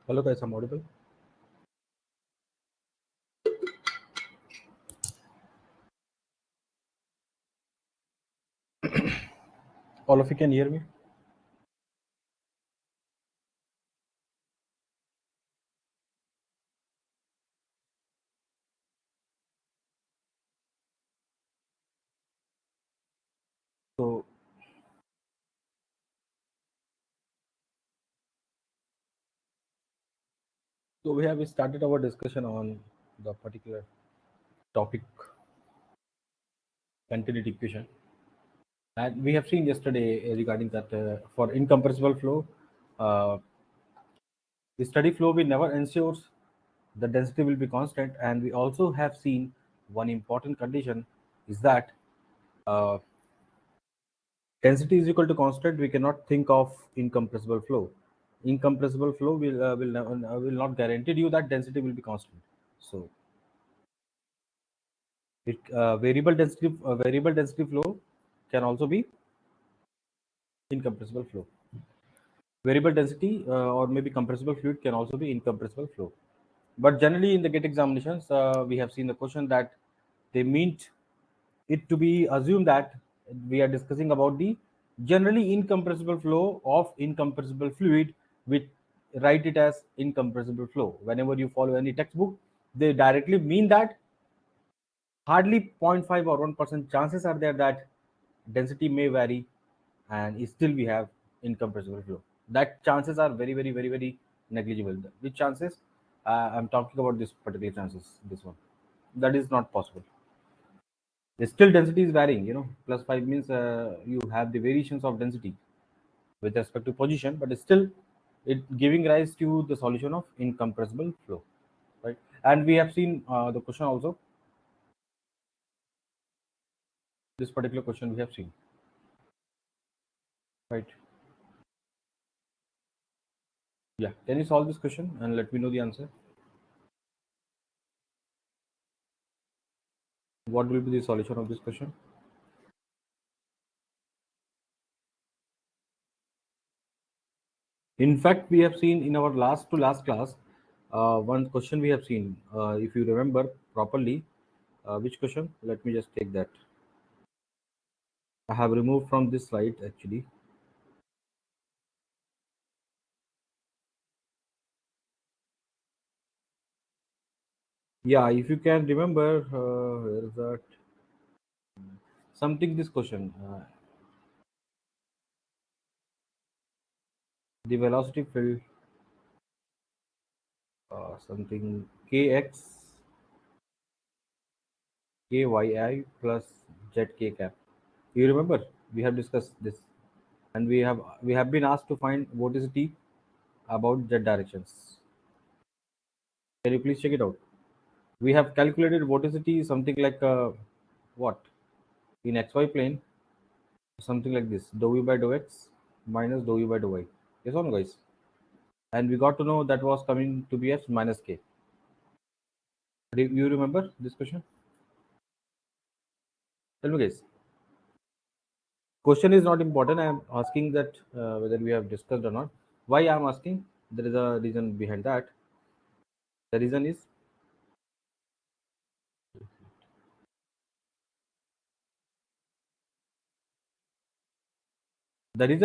Hello guys, I'm audible. All of you can hear me. So, so we have started our discussion on the particular topic, continuity equation, and we have seen yesterday regarding that for incompressible flow, uh, the steady flow will never ensures the density will be constant, and we also have seen one important condition is that uh, density is equal to constant. We cannot think of incompressible flow. Incompressible flow will not guarantee you that density will be constant. So variable density flow can also be incompressible flow. Variable density or maybe compressible fluid can also be incompressible flow. But generally in the GATE examinations, we have seen the question that they meant it to be assumed that we are discussing about the generally incompressible flow of incompressible fluid. We write it as incompressible flow. Whenever you follow any textbook, they directly mean that hardly 0.5 or 1% chances are there that density may vary and still we have incompressible flow. That chances are very negligible. Which chances? I'm talking about this particular chances, this one. That is not possible. Still density is varying, plus 5 means you have the variations of density with respect to position, but still it giving rise to the solution of incompressible flow, right? And we have seen the question also, this particular question we have seen, right? Yeah, can you solve this question and let me know the answer? What will be the solution of this question? In fact, we have seen in our last to last class, one question we have seen, if you remember properly. Which question? Let me just take that. I have removed from this slide actually. Yeah, if you can remember, where is that? Something this question. The velocity field, something kx kyi plus zk cap. You remember we have discussed this, and we have been asked to find vorticity about z directions. Can you please check it out? We have calculated vorticity something like what in xy plane, something like this: dou v by dou x minus dou u by dou y. Yes or no, guys? And we got to know that was coming to be as minus k. Do you remember this question? Tell me, guys. Question is not important. I am asking that whether we have discussed or not. Why I am asking? There is a reason behind that. The reason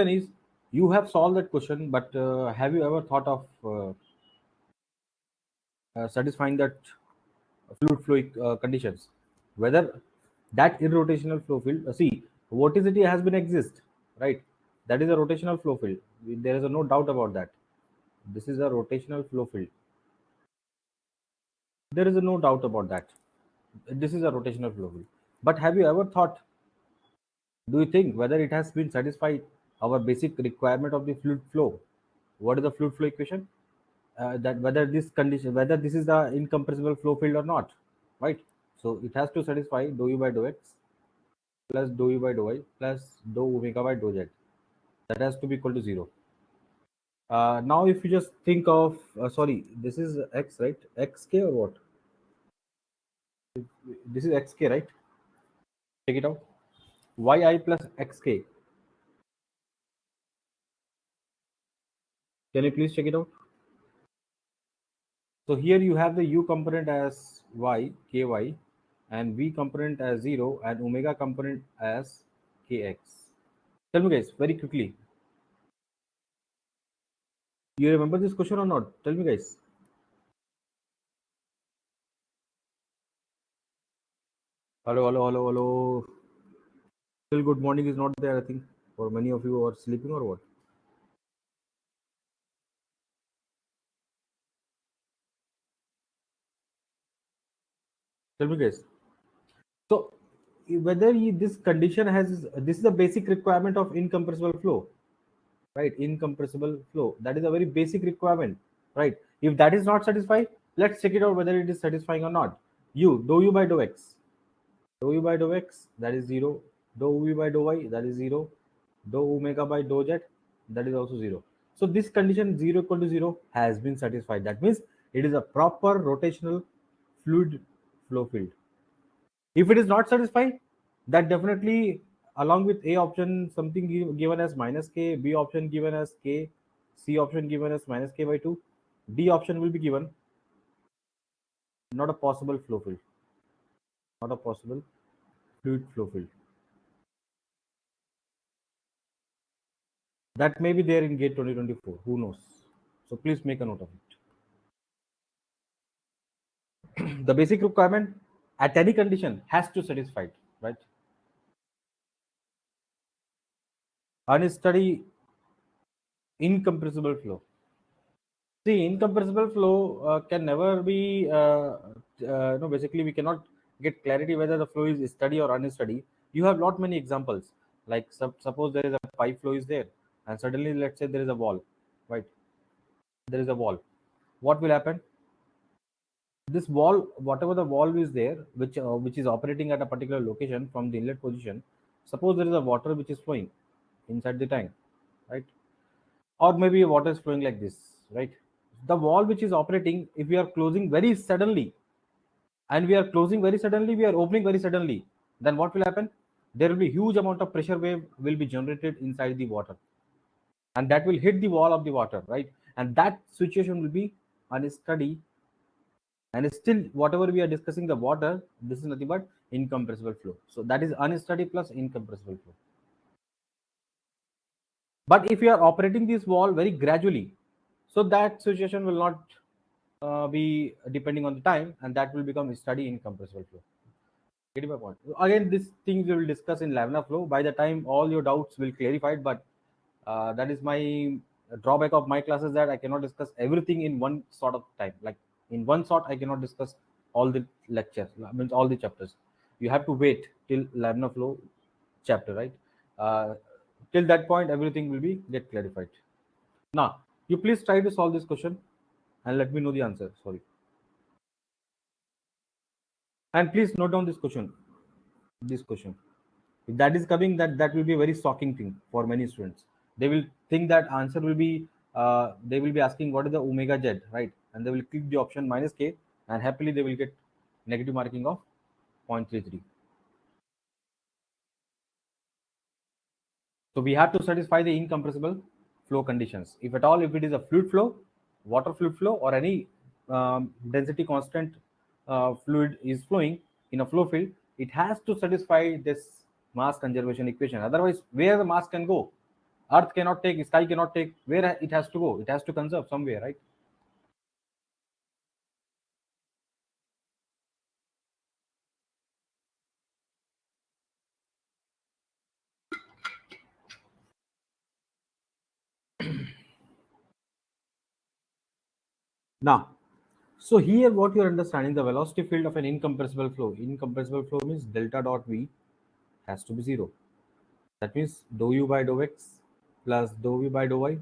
is you have solved that question, but have you ever thought of satisfying that fluid flow conditions? Whether that irrotational flow field, see, vorticity has been exist, right? That is a rotational flow field. There is no doubt about that. This is a rotational flow field. There is no doubt about that. This is a rotational flow field. But have you ever thought, do you think whether it has been satisfied our basic requirement of the fluid flow? What is the fluid flow equation? That whether this condition, whether this is the incompressible flow field or not, right? So it has to satisfy dou u by dou x plus dou u by dou y plus dou omega by dou z. That has to be equal to 0. Now, if you just think of, sorry, this is x, right? Xk or what? This is xk, right? Check it out. Yi plus xk. Can you please check it out? So here you have the u component as y, ky, and v component as 0, and omega component as kx. Tell me guys, very quickly, you remember this question or not? Tell me guys. Hello, hello, hello, hello. Still good morning is not there, I think. For many of you are sleeping or what? Tell me guys. So whether this condition has, this is a basic requirement of incompressible flow, right? Incompressible flow. That is a very basic requirement, right? If that is not satisfied, let's check it out whether it is satisfying or not. U, dou u by dou x. Dou u by dou x, that is 0. Dou v by dou y, that is 0. Dou omega by dou z, that is also 0. So this condition 0 equal to 0 has been satisfied. That means it is a proper rotational fluid flow field. If it is not satisfied, that definitely along with A option something given as minus k, B option given as k, C option given as minus k by 2, D option will be given not a possible flow field, not a possible fluid flow field. That may be there in gate 2024. Who knows? So please make a note of it. The basic requirement at any condition has to satisfy it, right? Unsteady incompressible flow. See, incompressible flow can never be, no, basically, we cannot get clarity whether the flow is steady or unsteady. You have lot many examples. Like, suppose there is a pipe flow is there, and suddenly, let's say, there is a wall, right? There is a wall. What will happen? This wall, whatever the wall is there, which is operating at a particular location from the inlet position, suppose there is a water which is flowing inside the tank, right? Or maybe water is flowing like this, right? The wall which is operating, if we are closing very suddenly, and we are closing very suddenly, we are opening very suddenly, then what will happen? There will be huge amount of pressure wave will be generated inside the water, and that will hit the wall of the water, right? And that situation will be unsteady, and still whatever we are discussing the water, this is nothing but incompressible flow. So that is unsteady plus incompressible flow. But if you are operating this wall very gradually, so that situation will not be depending on the time, and that will become steady incompressible flow. Getting my point? Again, these things we will discuss in laminar flow. By the time all your doubts will clarified, but that is my drawback of my classes, that I cannot discuss everything in one sort of time. Like in one shot, I cannot discuss all the lectures, means all the chapters. You have to wait till laminar flow chapter, right? Uh, till that point, everything will be get clarified. Now, you please try to solve this question and let me know the answer. Sorry, and please note down this question. This question. If that is coming, that will be a very shocking thing for many students. They will think that answer will be, they will be asking what is the omega z, right? And they will click the option minus k, and happily they will get negative marking of 0.33. So we have to satisfy the incompressible flow conditions. If at all, if it is a fluid flow, water fluid flow, or any density constant fluid is flowing in a flow field, it has to satisfy this mass conservation equation. Otherwise, where the mass can go? Earth cannot take, sky cannot take. Where it has to go? It has to conserve somewhere, right? Now, so here what you're understanding, the velocity field of an incompressible flow. Incompressible flow means delta dot V has to be 0. That means dou u by dou x plus dou v by dou y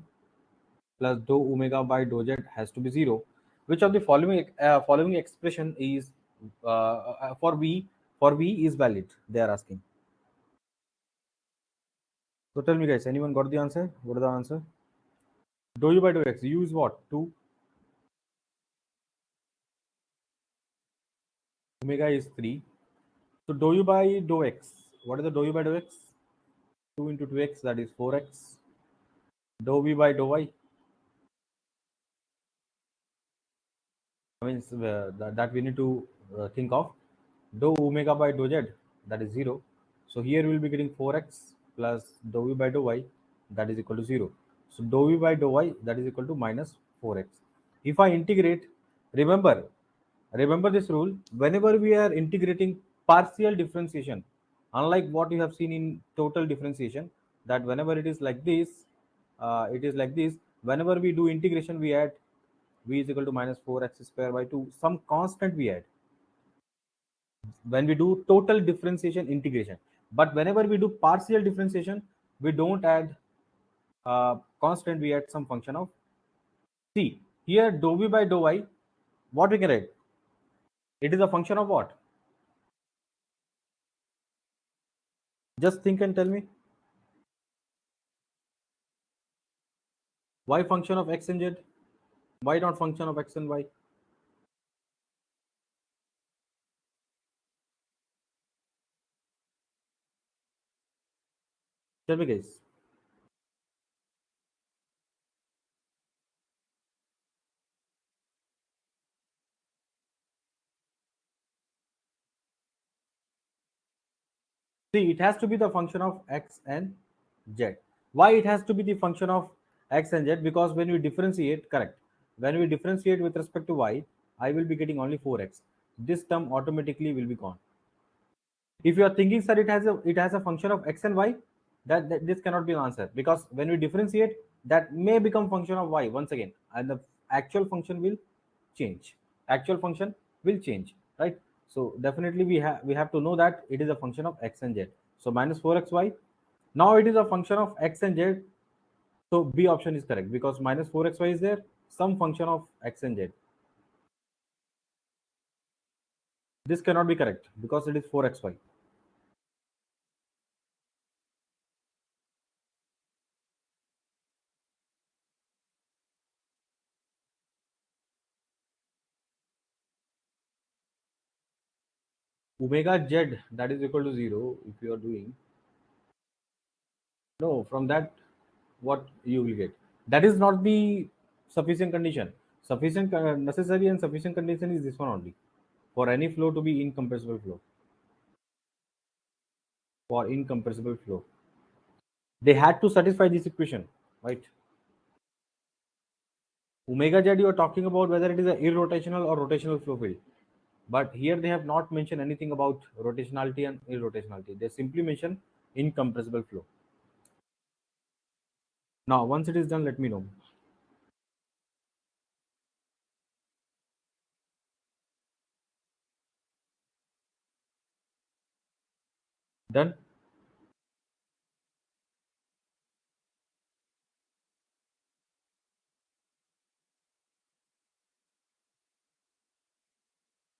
plus dou omega by dou z has to be 0. Which of the following expression is for V is valid? They are asking. So tell me guys, anyone got the answer? What is the answer? Dou u by dou x. U is what? 2. Omega is 3. So dou u by dou x. What is the dou u by dou x? 2 into 2x, that is 4x. Dou v by dou y. I mean, that we need to think of dou omega by dou z, that is 0. So here we will be getting 4x plus dou v by dou y, that is equal to 0. So dou v by dou y, that is equal to minus 4x. If I integrate, remember remember this rule, whenever we are integrating partial differentiation, unlike what you have seen in total differentiation, that whenever it is like this, whenever we do integration, we add v is equal to minus 4x square by 2, some constant we add when we do total differentiation integration. But whenever we do partial differentiation, we don't add constant, we add some function of c. Here dou v by dou y, what we can write? It is a function of what? Just think and tell me. Why function of x and z? Why not function of x and y? Tell me, guys. See, it has to be the function of x and z. Why it has to be the function of x and z? Because when we differentiate, correct. When we differentiate with respect to y, I will be getting only 4x. This term automatically will be gone. If you are thinking, sir, it has a function of x and y, that this cannot be an answer, because when we differentiate, that may become function of y once again, and the actual function will change. Actual function will change, right? So definitely we have to know that it is a function of x and z. So minus 4xy. Now it is a function of x and z. So B option is correct, because minus 4xy is there, some function of x and z. This cannot be correct because it is 4xy. Omega z, that is equal to 0 if you are doing. No, from that, what you will get? That is not the sufficient condition. Sufficient, necessary and sufficient condition is this one only. For any flow to be incompressible flow. For incompressible flow, they had to satisfy this equation, right? Omega z, you are talking about whether it is a irrotational or rotational flow field. But here they have not mentioned anything about rotationality and irrotationality. They simply mention incompressible flow. Now, once it is done, let me know. Done?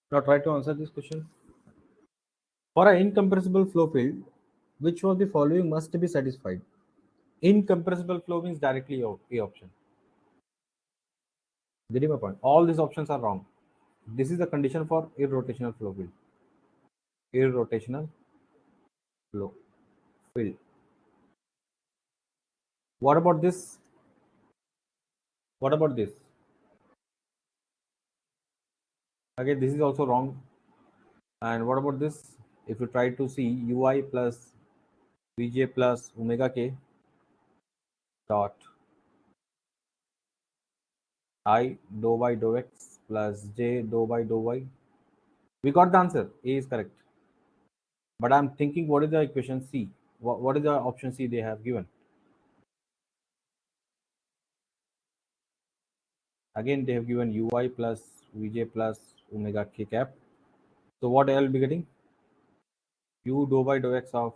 Now try to answer this question. For an incompressible flow field, which of the following must be satisfied? Incompressible flow means directly A option. Getting my point? All these options are wrong. This is the condition for irrotational flow field. Irrotational flow field. What about this? What about this? Again, this is also wrong. And what about this? If you try to see ui plus vj plus omega k dot I dou by dou x plus j dou by dou y, we got the answer. A is correct. But I'm thinking, what is the equation C? What is the option C they have given? Again, they have given ui plus vj plus omega k cap. So what I will be getting? U dou by dou x of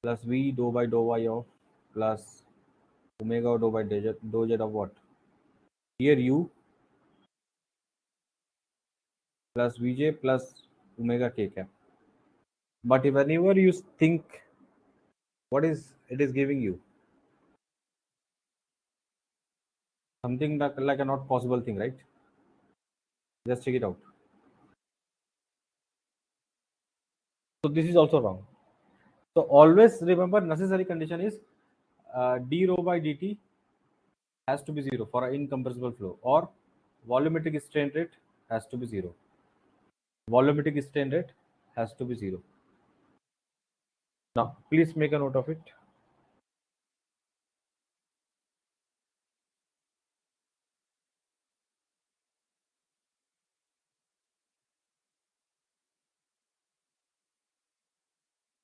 plus v dou by dou y of plus omega dou by dou z of what? Here u plus vj plus omega k cap. But if whenever you think, what is it is giving you? Something like a not possible thing, right? Just check it out. So this is also wrong. So always remember, necessary condition is d rho by dt has to be 0 for an incompressible flow, or volumetric strain rate has to be 0. Volumetric strain rate has to be 0. Now, please make a note of it.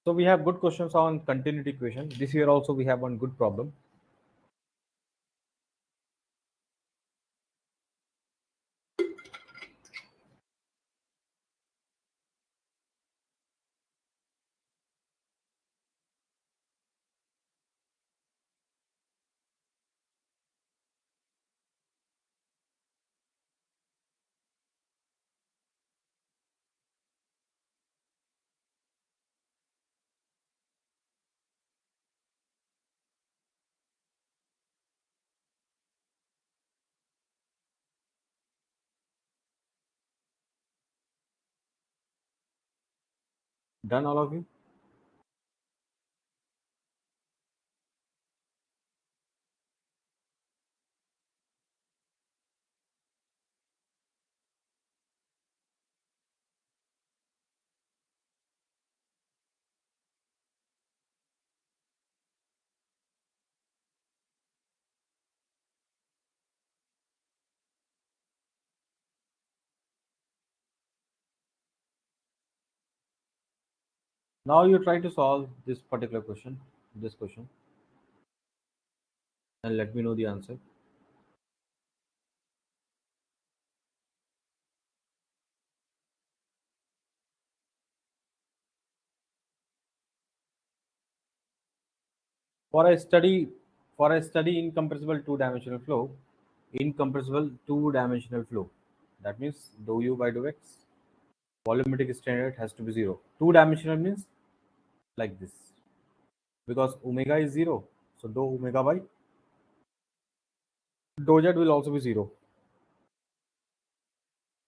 So we have good questions on continuity equation. This year also we have one good problem. Done, all of you? Now you try to solve this particular question, this question, and let me know the answer. For a study, for a study incompressible two-dimensional flow, incompressible two-dimensional flow, that means dou u by dou x, volumetric strain rate has to be 0. Two-dimensional means like this, because omega is 0. So dou omega by dou z will also be 0.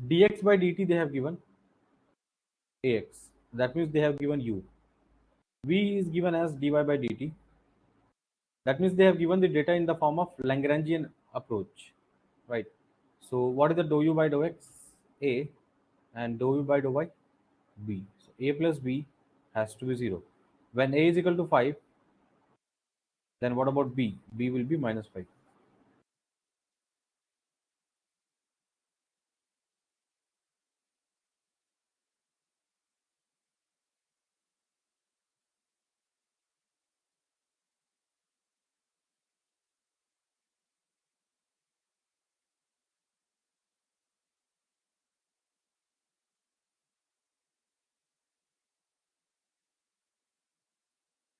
Dx by dt they have given ax. That means they have given u. V is given as dy by dt. That means they have given the data in the form of Lagrangian approach, right? So what is the dou u by dou x? A, and dou u by dou y? B. So a plus b has to be 0. When a is equal to 5, then what about b? B will be minus 5.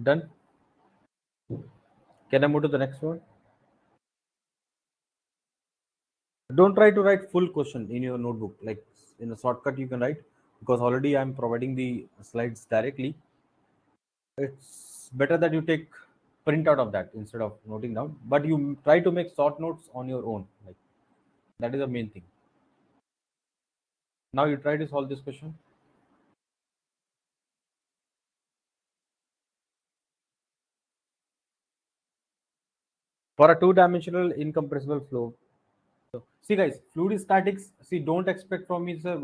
Done? Can I move to the next one? Don't try to write full question in your notebook. Like in a shortcut you can write, because already I'm providing the slides directly. It's better that you take print out of that instead of noting down, but you try to make short notes on your own. Like that is the main thing. Now you try to solve this question. For a two-dimensional incompressible flow. So, see guys, fluid statics, see, don't expect from me, sir,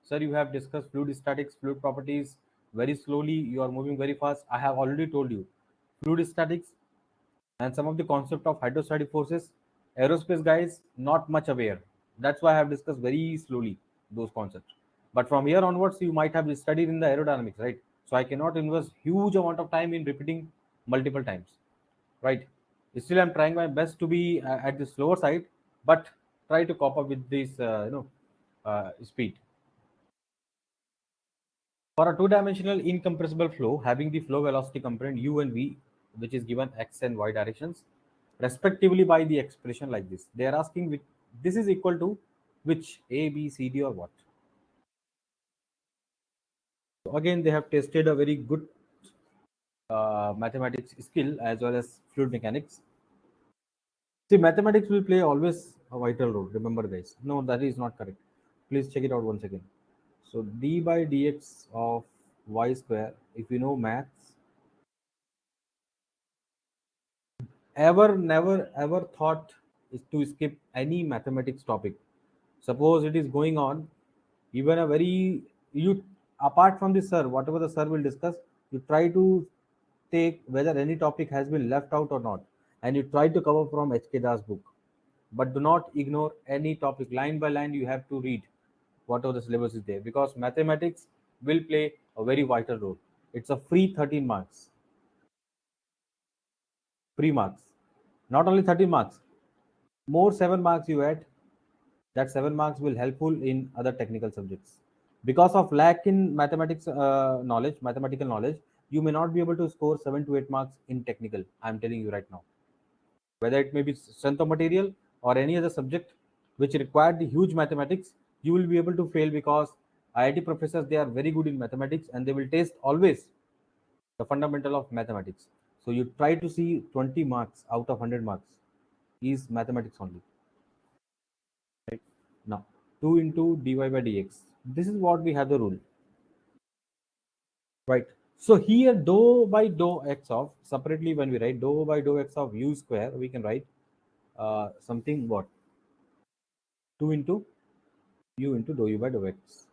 sir, you have discussed fluid statics, fluid properties very slowly, you are moving very fast. I have already told you fluid statics and some of the concept of hydrostatic forces, aerospace guys not much aware. That's why I have discussed very slowly those concepts. But from here onwards, you might have studied in the aerodynamics, right? So I cannot invest huge amount of time in repeating multiple times, right? Still, I'm trying my best to be at the slower side, but try to cope up with this, speed. For a two-dimensional incompressible flow having the flow velocity component u and v, which is given x and y directions, respectively by the expression like this, they are asking which this is equal to which a, b, c, d, or what. So again, they have tested a very good mathematics skill as well as fluid mechanics. See, mathematics will play always a vital role. Remember, guys. No, that is not correct. Please check it out once again. So d by dx of y square. If you know maths, ever never ever thought is to skip any mathematics topic. Suppose it is going on, even a very, you, apart from this sir, whatever the sir will discuss, you try to take whether any topic has been left out or not, and you try to cover from HK Das book. But do not ignore any topic line by line. You have to read whatever the syllabus is there, because mathematics will play a very vital role. It's a free 13 marks, free marks, not only 13 marks, more 7 marks you add, that 7 marks will helpful in other technical subjects. Because of lack in mathematics knowledge, mathematical knowledge, you may not be able to score 7 to 8 marks in technical. I'm telling you right now, whether it may be strength of material or any other subject which required the huge mathematics, you will be able to fail, because IIT professors, they are very good in mathematics, and they will test always the fundamental of mathematics. So you try to see 20 marks out of 100 marks is mathematics only. Right? Now, 2 into dy by dx. This is what we have the rule. Right. So here dou by dou x of, separately when we write dou by dou x of u square, we can write something what, 2 into u into dou u by dou x,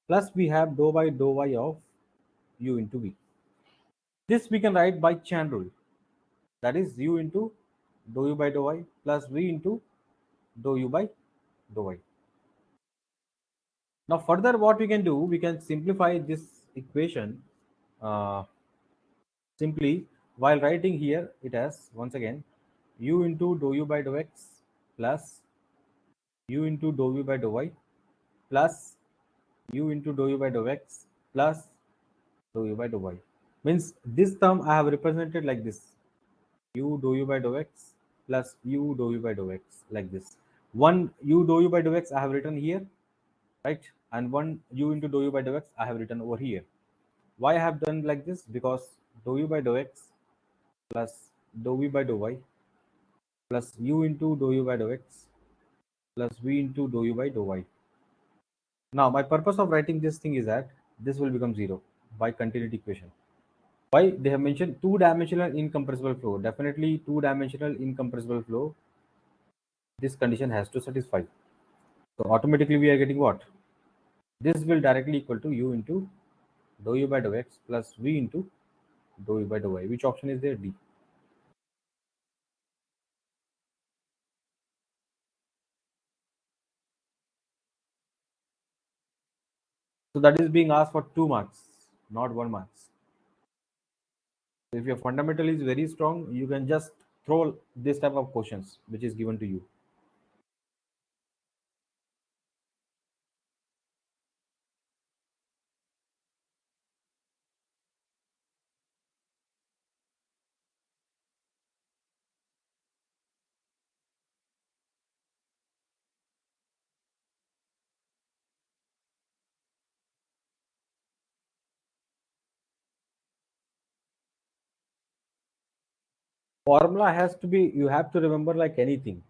plus we have dou by dou y of u into v. This we can write by chain rule, that is u into dou u by dou y plus v into dou u by dou y. Now further what we can do, we can simplify this equation uh, simply, while writing here it as once again u into dou u by dou x plus u into dou u by dou y plus u into dou u by dou x plus dou u by dou y. Means this term I have represented like this, u dou u by dou x plus u dou u by dou x, like this. One u dou u by dou x I have written here, right? And one u into dou u by dou x I have written over here. Why I have done like this? Because dou u by dou x plus dou u by dou y plus u into dou u by dou x plus v into dou u by dou y. Now my purpose of writing this thing is that this will become 0 by continuity equation. Why they have mentioned two-dimensional incompressible flow? Definitely two-dimensional incompressible flow, this condition has to satisfy. So automatically we are getting what? This will directly equal to u into dou u by dou x plus v into dou u by dou y. Which option is there? D. So that is being asked for 2 marks, not 1 marks. So if your fundamental is very strong, you can just throw this type of questions which is given to you. Formula has to be, you have to remember like anything.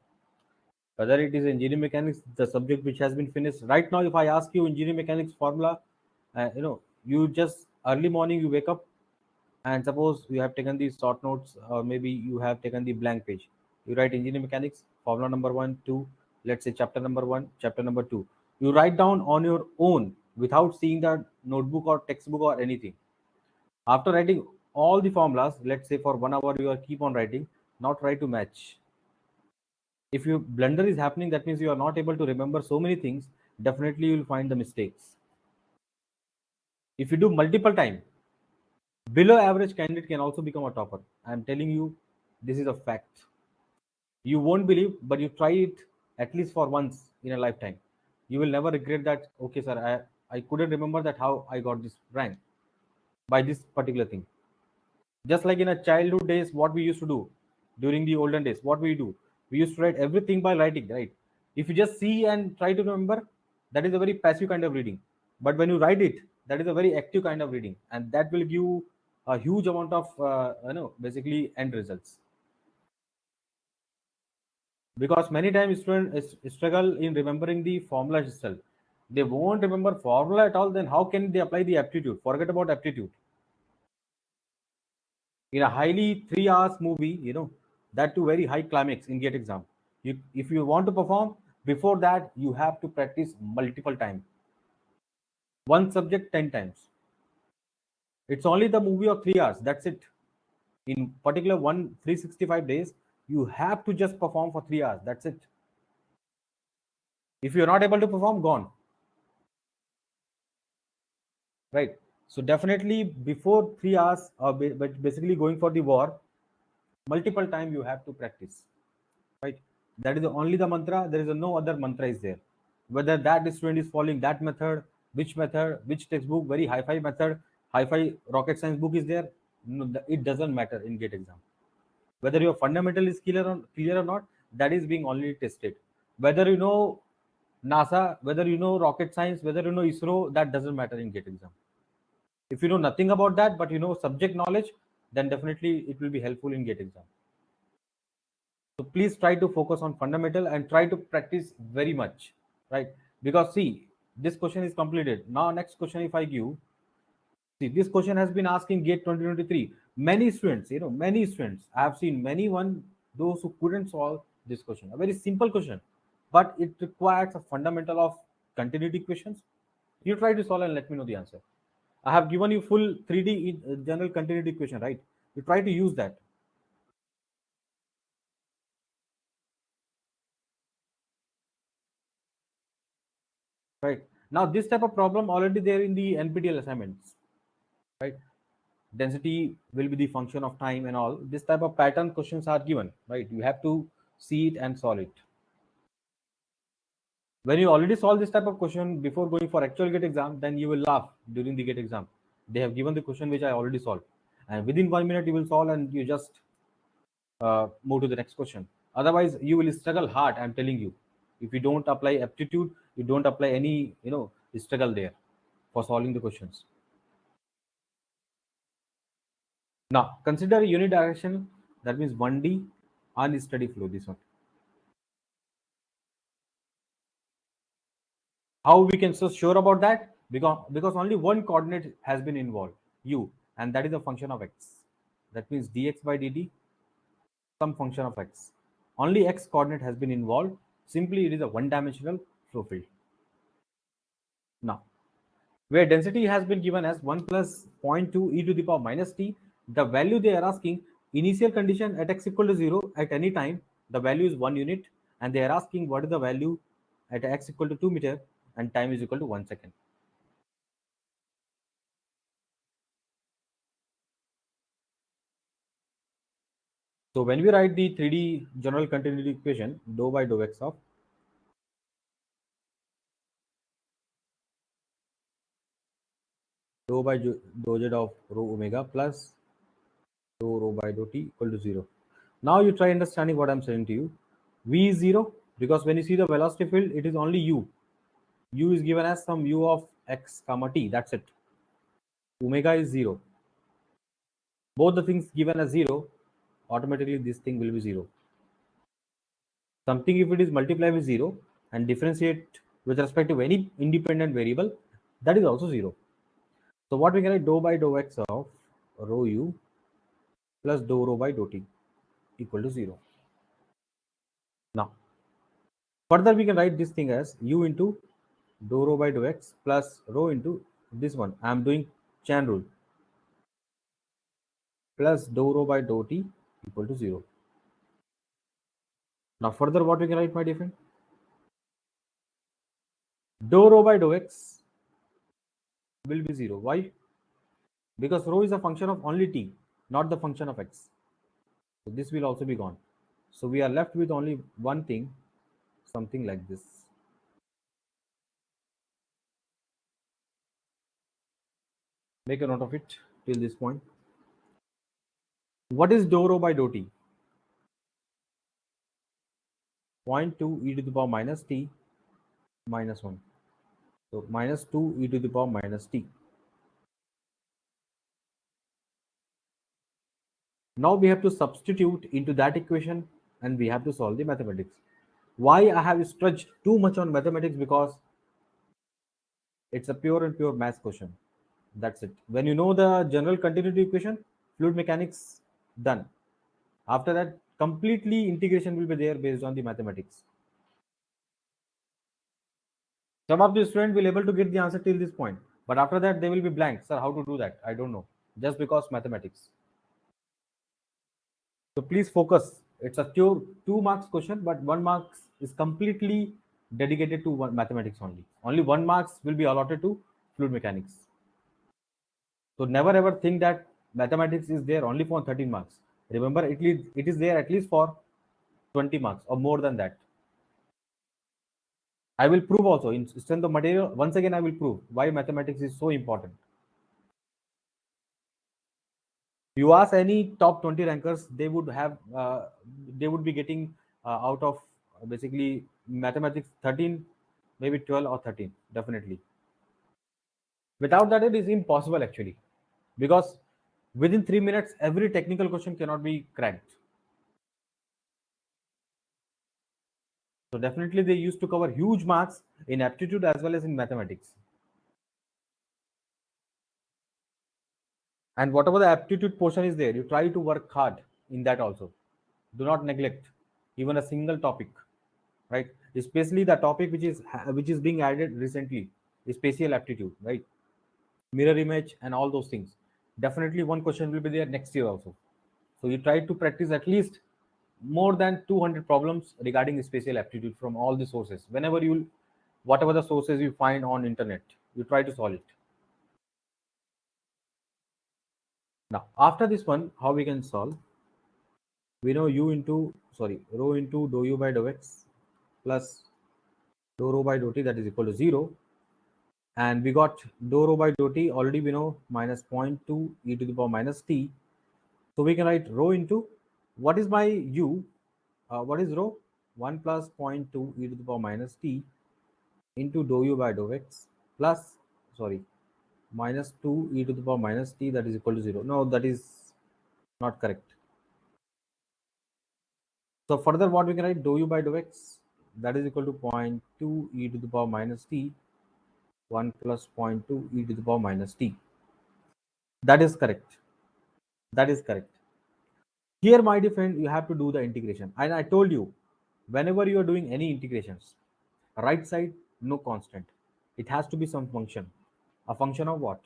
Whether it is engineering mechanics, the subject which has been finished. Right now, if I ask you engineering mechanics formula, you just early morning you wake up, and suppose you have taken these short notes, or maybe you have taken the blank page. You write engineering mechanics formula number 1, 2, let's say chapter number 1, chapter number 2. You write down on your own without seeing the notebook or textbook or anything. After writing all the formulas, let's say for 1 hour you are keep on writing, not try to match. If your blunder is happening, that means you are not able to remember so many things. Definitely you will find the mistakes. If you do multiple time, below average candidate can also become a topper. I am telling you, this is a fact. You won't believe, but you try it at least for once in a lifetime. You will never regret that, okay sir, I couldn't remember that how I got this rank by this particular thing. Just like in a childhood days, what we used to do during the olden days, what we do, we used to write everything by writing, right? If you just see and try to remember, that is a very passive kind of reading. But when you write it, that is a very active kind of reading, and that will give a huge amount of basically end results. Because many times students struggle in remembering the formula itself. They won't remember formula at all, then how can they apply the aptitude? Forget about aptitude. In a highly 3 hours movie, that too very high climax in gate exam, if you want to perform, Before that, you have to practice multiple times. One subject 10 times. It's only the movie of 3 hours. That's it. In particular, 365 days, you have to just perform for 3 hours. That's it. If you're not able to perform, gone. Right. So definitely before 3 hours, but basically going for the war, multiple time you have to practice. Right. That is only the mantra. There is no other mantra is there. Whether that student is following that method, which textbook, very hi-fi method, hi-fi rocket science book is there. No, it doesn't matter in GATE exam. Whether your fundamental is clear or not, that is being only tested. Whether you know NASA, whether you know rocket science, whether you know ISRO, that doesn't matter in GATE exam. If you know nothing about that, but you know subject knowledge, then definitely it will be helpful in GATE exam. So please try to focus on fundamental and try to practice very much, right? Because see, this question is completed. Now next question, if I give, see, this question has been asked in GATE 2023. Many students, many students, I have seen many those who couldn't solve this question. A very simple question, but it requires a fundamental of continuity questions. You try to solve and let me know the answer. I have given you full 3D general continuity equation, right? You try to use that. Right. Now, this type of problem already there in the NPTEL assignments, right? Density will be the function of time and all. This type of pattern questions are given, right? You have to see it and solve it. When you already solve this type of question before going for actual GATE exam, then you will laugh during the GATE exam. They have given the question which I already solved. And within 1 minute, you will solve and you just move to the next question. Otherwise, you will struggle hard. I'm telling you. If you don't apply aptitude, you don't apply any, struggle there for solving the questions. Now, consider unidirectional. That means 1D unsteady flow. This one. How we can so sure about that? Because only one coordinate has been involved, u, and that is a function of x. That means dx by dt, some function of x. Only x coordinate has been involved. Simply, it is a one-dimensional flow field. Now, where density has been given as 1 plus zero point 0.2 e to the power minus t, the value they are asking, initial condition at x equal to 0 at any time, the value is 1 unit, and they are asking what is the value at x equal to 2 meter and time is equal to 1 second. So when we write the 3D general continuity equation, dou by dou x of dou by dou z of rho omega plus dou rho by dou t equal to 0. Now you try understanding what I'm saying to you. V is 0 because when you see the velocity field, it is only u. U is given as some u of x comma t. That's it. Omega is 0. Both the things given as 0, automatically this thing will be 0. Something if it is multiplied with 0 and differentiate with respect to any independent variable, that is also 0. So what we can write, dou by dou x of rho u plus dou rho by dou t equal to 0. Now, further we can write this thing as u into dou rho by dou x plus rho into this one. I am doing chain rule plus dou rho by dou t equal to 0. Now, further what we can write, my dear friend? Dou rho by dou x will be 0. Why? Because rho is a function of only t, not the function of x. So this will also be gone. So we are left with only one thing, something like this. Make a note of it till this point. What is dou rho by dou t? 0.2 e to the power minus t minus 1. So minus 2 e to the power minus t. Now we have to substitute into that equation and we have to solve the mathematics. Why I have stretched too much on mathematics? Because it's a pure and pure math question. That's it. When you know the general continuity equation, fluid mechanics done. After that, completely integration will be there based on the mathematics. Some of the students will able to get the answer till this point, but after that they will be blank. Sir, how to do that? I don't know. Just because mathematics. So please focus. It's a two marks question, but 1 marks is completely dedicated to mathematics only. Only 1 marks will be allotted to fluid mechanics. So never ever think that mathematics is there only for 13 marks. Remember, it is there at least for 20 marks or more than that. I will prove also in strength of material. Once again, I will prove why mathematics is so important. You ask any top 20 rankers, they would be getting out of basically mathematics 13, maybe 12 or 13, definitely. Without that, it is impossible actually, because within 3 minutes, every technical question cannot be cracked. So definitely, they used to cover huge marks in aptitude as well as in mathematics. And whatever the aptitude portion is there, you try to work hard in that also. Do not neglect even a single topic, right? Especially the topic which is being added recently, spatial aptitude, right? Mirror image and all those things. Definitely one question will be there next year also. So you try to practice at least more than 200 problems regarding spatial aptitude from all the sources. Whenever you, whatever the sources you find on internet, you try to solve it. Now after this one, how we can solve? We know u into, sorry, rho into dou u by dou x plus dou rho by dou t, that is equal to 0. And we got dou rho by dou t already, we know, minus 0.2 e to the power minus t. So we can write rho into, what is my u, what is rho, 1 plus zero point 0.2 e to the power minus t into dou u by dou x plus, sorry, minus 2 e to the power minus t, that is equal to 0. No, that is not correct. So further, what we can write, dou u by dou x, that is equal to 0.2 e to the power minus t, 1 plus 0.2 e to the power minus t. That is correct. That is correct. Here, my dear friend, you have to do the integration. And I told you, whenever you are doing any integrations, right side, no constant. It has to be some function. A function of what?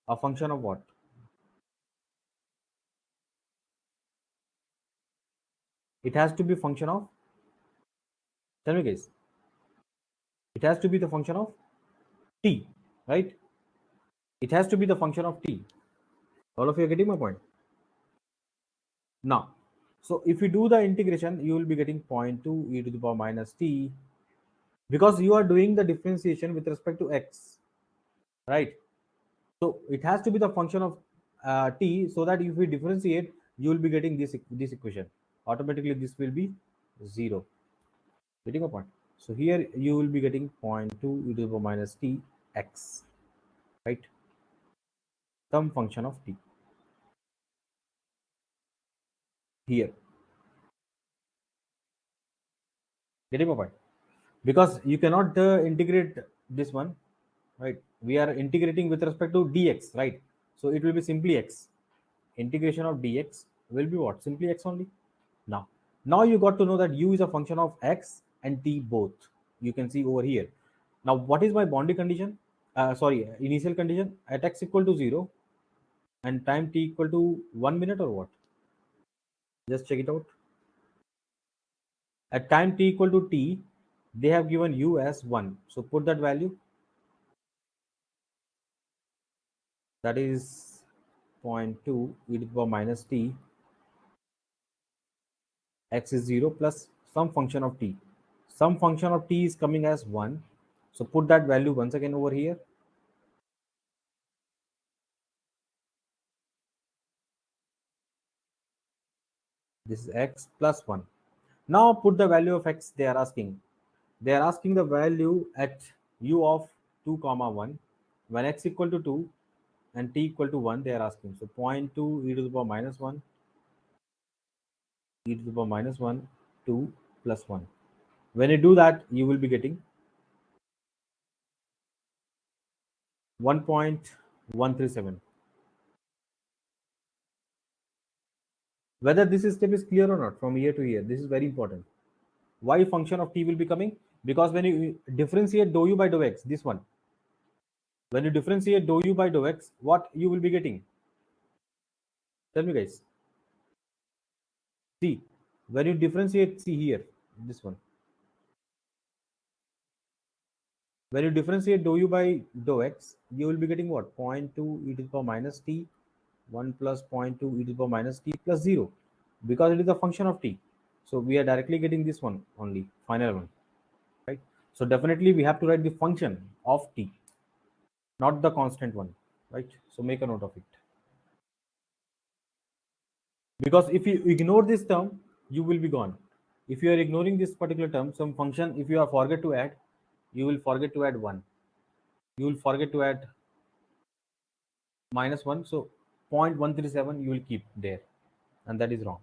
A function of what? It has to be function of, tell me guys, it has to be the function of t, right? It has to be the function of t. All of you are getting my point? Now, so if you do the integration, you will be getting 0.2 e to the power minus t, because you are doing the differentiation with respect to x, right? So it has to be the function of t, so that if we differentiate, you will be getting this equation. Automatically, this will be 0. Getting a point? So here you will be getting 0.2 e to the power minus t x, right? Some function of t here. Getting a point? Because you cannot integrate this one, right? We are integrating with respect to dx, right? So it will be simply x. Integration of dx will be what? Simply x only. Now you got to know that u is a function of x and t both. You can see over here. Now what is my boundary condition? Sorry, initial condition at x equal to 0 and time t equal to 1 minute or what? Just check it out. At time t equal to t, they have given u as 1. So put that value. That is zero point 0.2 e to the power minus t. X is 0 plus some function of t. Some function of t is coming as 1. So put that value once again over here. This is x plus 1. Now put the value of x they are asking. They are asking the value at u of 2 comma 1 when x equal to 2 and t equal to 1, they are asking. So 0.2 e to the power minus 1, e to the power minus 1, 2 plus 1. When you do that, you will be getting 1.137. Whether this step is clear or not from year to year, this is very important. Why function of t will be coming? because when you differentiate dou u by dou x, this one, when you differentiate dou u by dou x, what you will be getting? Tell me, guys. See, when you differentiate, see here, this one. When you differentiate dou u by dou x, you will be getting what? 0.2 e to the power minus t, 1 plus 0.2 e to the power minus t plus 0, because it is a function of t. So we are directly getting this one only, final one, right? So definitely we have to write the function of t, not the constant one, right? So make a note of it. Because if you ignore this term, you will be gone. If you are ignoring this particular term, some function, if you are forget to add, you will forget to add 1. You will forget to add minus 1. So 0.137 you will keep there, and that is wrong,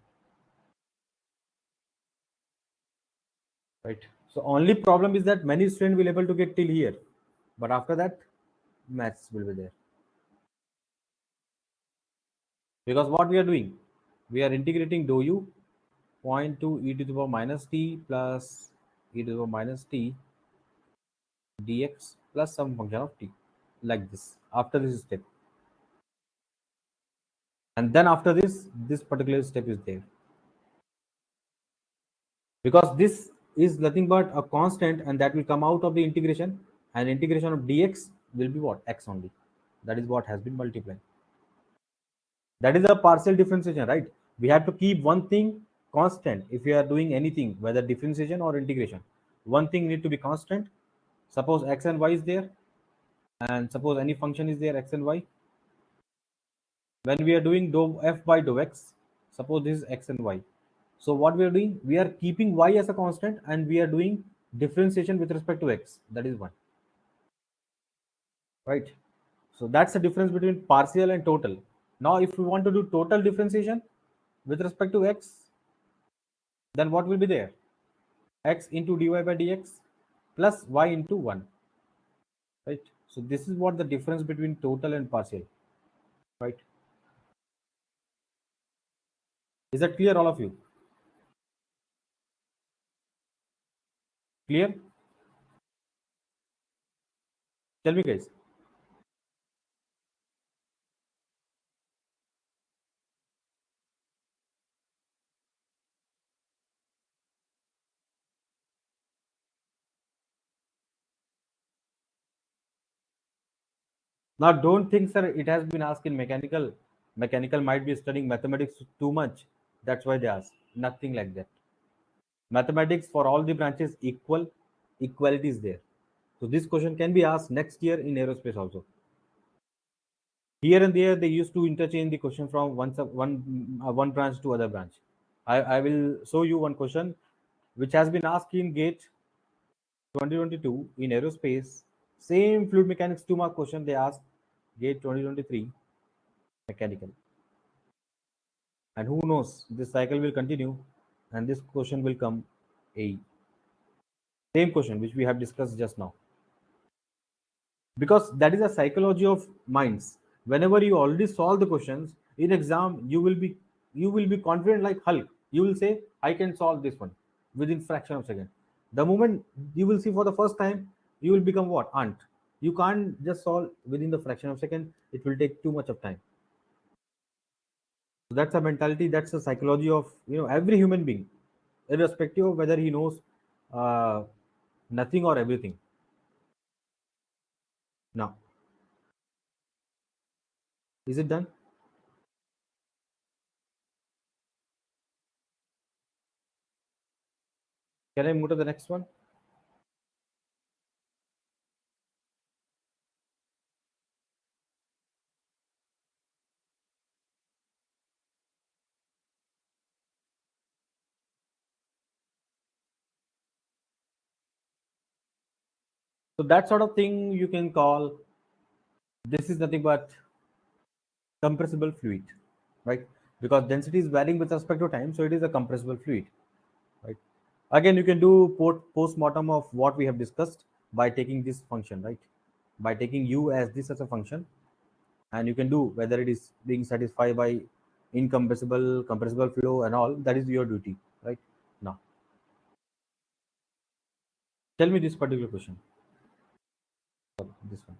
right? So only problem is that many students will able to get till here, but after that maths will be there. Because what we are doing, we are integrating dou u 0.2 e to the power minus t plus e to the power minus t dx plus some function of t, like this, after this step. And then after this particular step is there, because this is nothing but a constant, and that will come out of the integration, and integration of dx will be what? X only. That is what has been multiplied. That is a partial differentiation, right? We have to keep one thing constant. If we are doing anything, whether differentiation or integration, one thing need to be constant. Suppose x and y is there, and suppose any function is there, x and y. When we are doing dou f by dou x, suppose this is x and y. So what we are doing, we are keeping y as a constant, and we are doing differentiation with respect to x. That is one, right? So that's the difference between partial and total. Now if we want to do total differentiation with respect to x, then what will be there? X into dy by dx plus y into 1, right? So this is what the difference between total and partial, right? Is that clear, all of you? Clear? Tell me, guys. Now don't think, sir, it has been asked in mechanical. Mechanical might be studying mathematics too much, that's why they ask. Nothing like that. Mathematics for all the branches equal, equality is there. So this question can be asked next year in aerospace also. Here and there they used to interchange the question from one branch to other branch. I will show you one question which has been asked in GATE 2022 in aerospace. Same fluid mechanics 2 mark question they asked GATE 2023 mechanical. And who knows, this cycle will continue, and this question will come a same question which we have discussed just now. Because that is a psychology of minds. Whenever you already solve the questions in exam, you will be confident like Hulk. You will say, I can solve this one within fraction of second. The moment you will see for the first time, you will become what? Ant. You can't just solve within the fraction of second. It will take too much of time. So that's a mentality, that's a psychology of every human being, irrespective of whether he knows uh, nothing or everything. Now, is it done? Can I move to the next one? So that sort of thing you can call, this is nothing but compressible fluid, right? Because density is varying with respect to time, so it is a compressible fluid, right? Again, you can do post-mortem of what we have discussed by taking this function, right? By taking u as this as a function, and you can do whether it is being satisfied by incompressible, compressible flow and all. That is your duty, right? Now, Tell me this particular question. This one.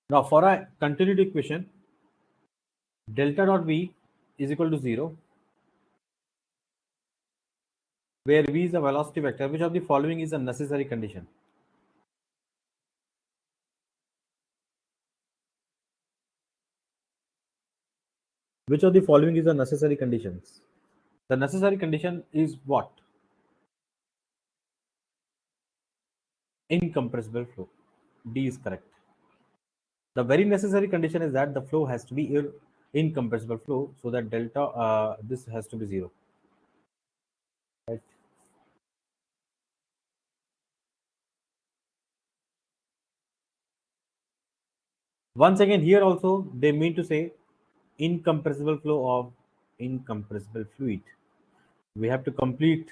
Now, for a continuity equation, delta dot V is equal to 0, where V is a velocity vector. Which of the following is a necessary condition? Which of the following is the necessary conditions? The necessary condition is what? Incompressible flow. D is correct. The very necessary condition is that the flow has to be incompressible flow, so that delta this has to be 0. Right. Once again, here also they mean to say incompressible flow of incompressible fluid. We have to complete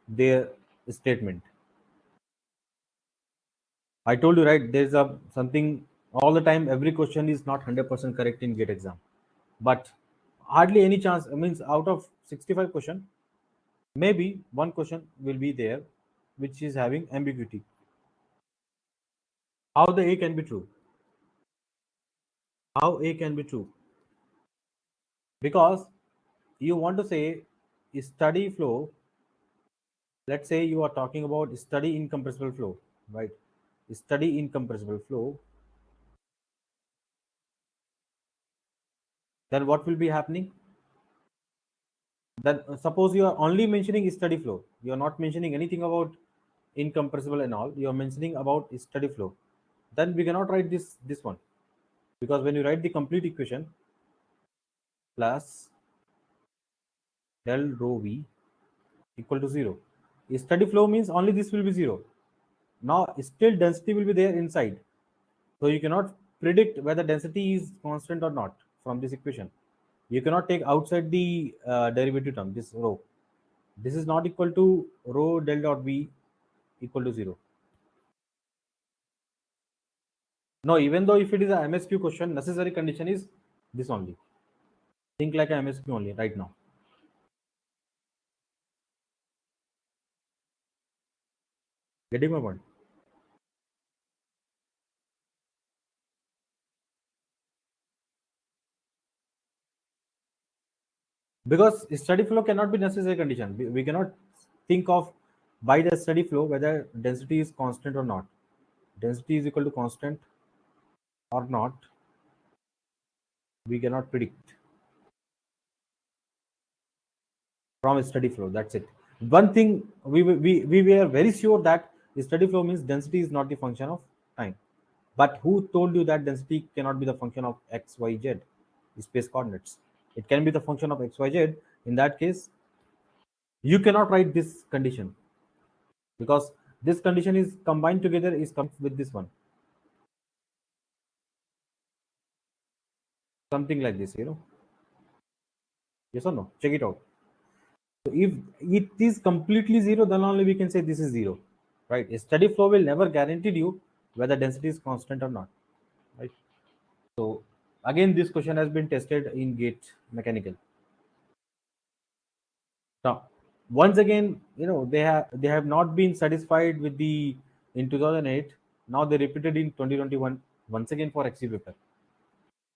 their statement. I told you, right? There's a something all the time. Every question is not 100% correct in GATE exam, but hardly any chance. I means out of 65 question, maybe one question will be there, which is having ambiguity. How the A can be true? How A can be true? Because you want to say study flow. Let's say you are talking about study incompressible flow, right? Study incompressible flow. Then what will be happening? Then suppose you are only mentioning steady flow, you are not mentioning anything about incompressible and all, you are mentioning about steady flow, then we cannot write this one, because when you write the complete equation, plus del rho v equal to 0, steady flow means only this will be 0. Now still density will be there inside, so you cannot predict whether density is constant or not from this equation. You cannot take outside the derivative term, this rho. This is not equal to rho del dot v equal to 0. No, even though if it is a MSQ question, necessary condition is this only. Think like a MSQ only right now. Getting my point? Because study flow cannot be necessary condition. We cannot think of by the study flow whether density is constant or not. Density is equal to constant or not. We cannot predict from a study flow. That's it. One thing we were very sure that study flow means density is not the function of time. But who told you that density cannot be the function of x, y, z, space coordinates? It can be the function of x, y, z. In that case, you cannot write this condition, because this condition is combined together is comes with this one. Something like this, Yes or no? Check it out. So if it is completely zero, then only we can say this is zero, right? A steady flow will never guarantee you whether density is constant or not, right? So again, this question has been tested in gate mechanical. Now, once again, they have not been satisfied with the in 2008. Now they repeated in 2021 once again for XC paper.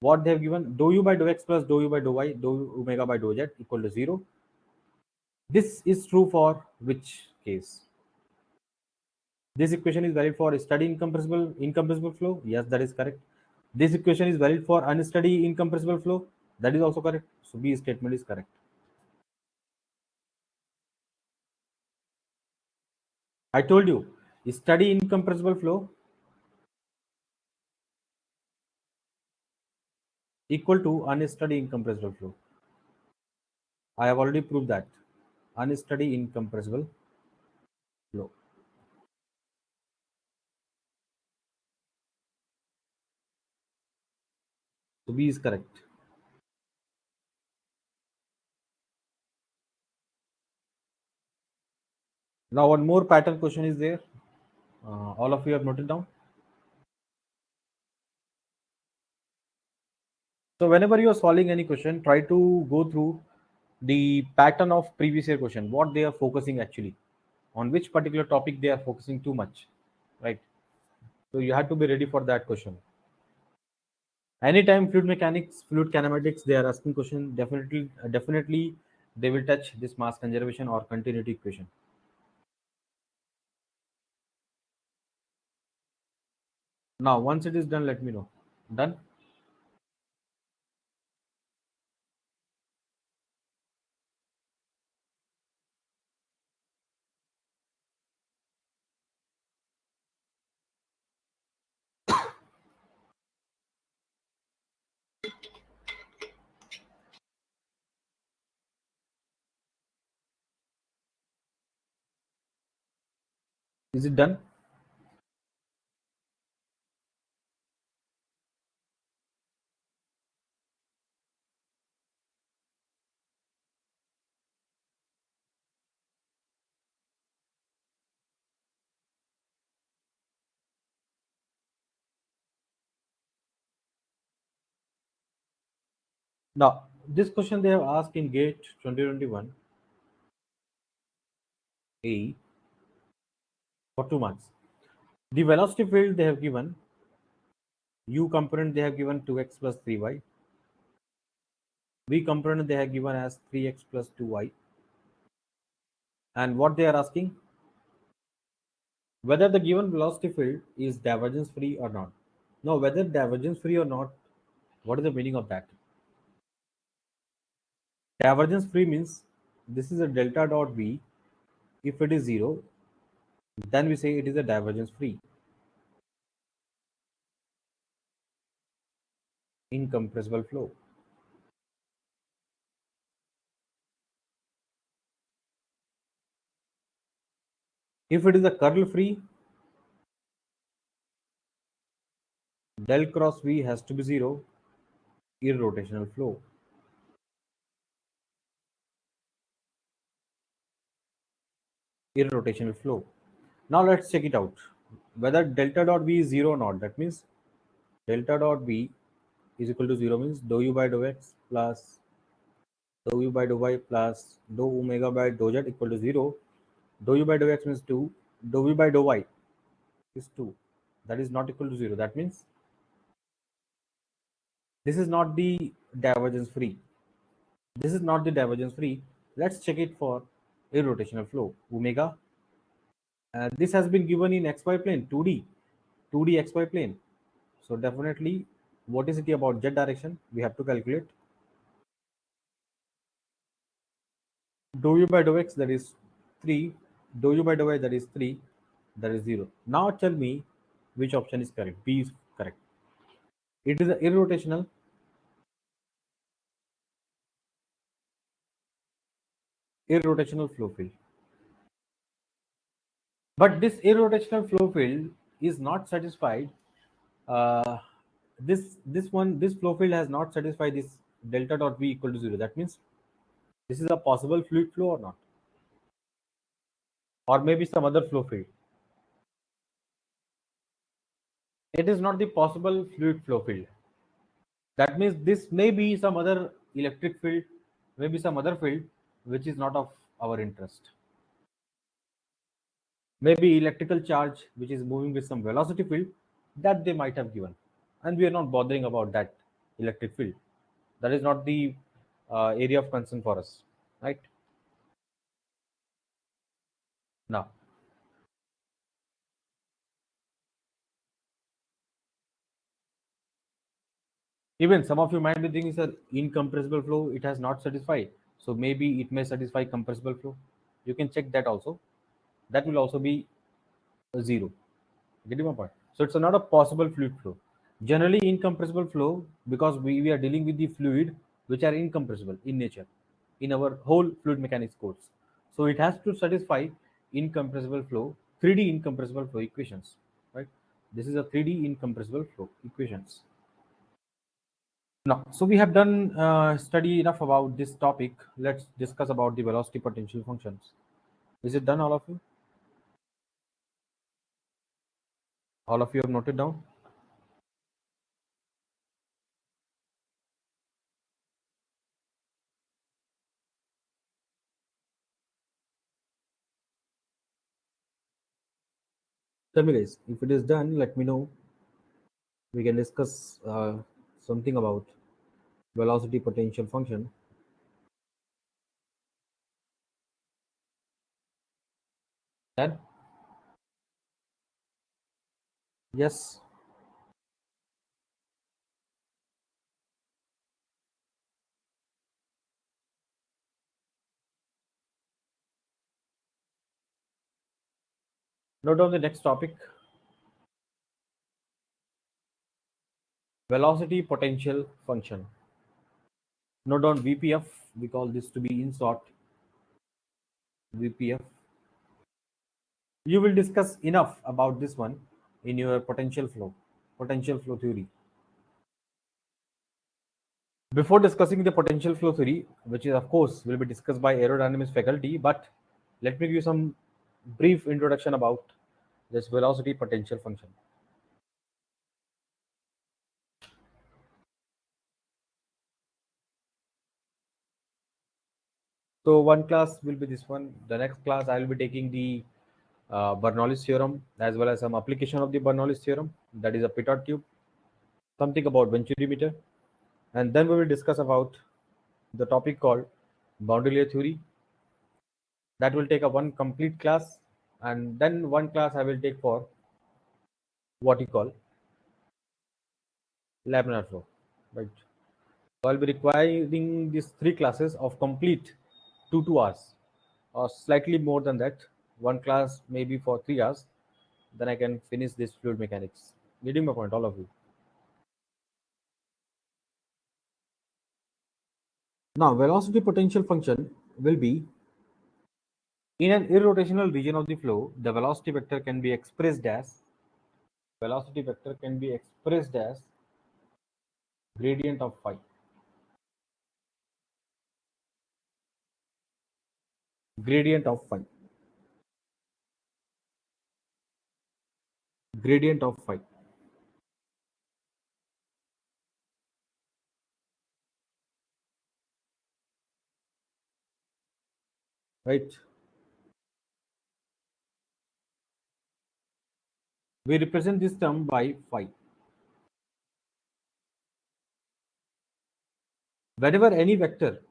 What they have given: dou u by dou x plus dou u by dou y dou omega by dou z equal to 0. This is true for which case? This equation is valid for steady incompressible flow. Yes, that is correct. This equation is valid for unsteady incompressible flow. That is also correct. So B statement is correct. I told you, steady incompressible flow equal to unsteady incompressible flow. I have already proved that. Unsteady incompressible flow. So B is correct. Now one more pattern question is there. All of you have noted down. So whenever you are solving any question, try to go through the pattern of previous year question, what they are focusing actually, on which particular topic they are focusing too much, right? So you have to be ready for that question. Anytime fluid mechanics, fluid kinematics, they are asking question, definitely they will touch this mass conservation or continuity equation. Now once it is done, let me know. Done. Is it done? Now this question they have asked in gate 2021 A for 2 marks. The velocity field they have given, u component they have given 2x plus 3y, v component they have given as 3x plus 2y, and what they are asking, whether the given velocity field is divergence free or not. Now whether divergence free or not, what is the meaning of that? Divergence free means this is a delta dot v. If it is 0, then we say it is a divergence free incompressible flow. If it is a curl free, del cross v has to be 0, irrotational flow. Irrotational flow. Now let's check it out. Whether delta dot v is 0 or not. That means delta dot v is equal to 0 means dou u by dou x plus dou u by dou y plus dou omega by dou z equal to 0. Dou u by dou x means 2. Dou v by dou y is 2. That is not equal to 0. That means this is not the divergence free. This is not the divergence free. Let's check it for irrotational flow. Omega. This has been given in xy plane 2D. 2D xy plane. So definitely, what is it about z direction? We have to calculate. Dou u by dou x, that is 3. Dou u by dou y, that is 3. That is 0. Now tell me which option is correct. B is correct. It is an irrotational flow field. But this irrotational flow field is not satisfied. Uh, this flow field has not satisfied this delta dot v equal to 0. That means this is a possible fluid flow or not, or maybe some other flow field. It is not the possible fluid flow field. That means this may be some other electric field, maybe some other field which is not of our interest. Maybe electrical charge which is moving with some velocity field that they might have given, and we are not bothering about that electric field. That is not the area of concern for us, right? Now, even some of you might be thinking, sir, incompressible flow, it has not satisfied. So maybe it may satisfy compressible flow. You can check that also. That will also be a 0. Getting my point? So it's not a possible fluid flow. Generally, incompressible flow, because we are dealing with the fluid which are incompressible in nature in our whole fluid mechanics course. So it has to satisfy incompressible flow, 3D incompressible flow equations, right? This is a 3D incompressible flow equations. Now, so we have done study enough about this topic. Let's discuss about the velocity potential functions. Is it done, all of you? All of you have noted down? Tell me, guys, if it is done, let me know. We can discuss something about velocity potential function. Done? Yes. Note down the next topic: velocity potential function. Note down VPF. We call this to be in short VPF. You will discuss enough about this one in your potential flow theory. Before discussing the potential flow theory, which is of course will be discussed by aerodynamics faculty, but let me give you some brief introduction about this velocity potential function. So one class will be this one. The next class I will be taking the Bernoulli's theorem as well as some application of the Bernoulli's theorem, that is a pitot tube, something about venturi meter, and then we will discuss about the topic called boundary layer theory. That will take a one complete class, and then one class I will take for what you call laminar flow, right? So I'll be requiring these three classes of complete 2 hours or slightly more than that. One class maybe for 3 hours, then I can finish this fluid mechanics. Getting my point, all of you. Now, velocity potential function will be in an irrotational region of the flow. The velocity vector can be expressed as gradient of phi. Gradient of phi. Gradient of phi. Right. We represent this term by phi. Whenever any vector,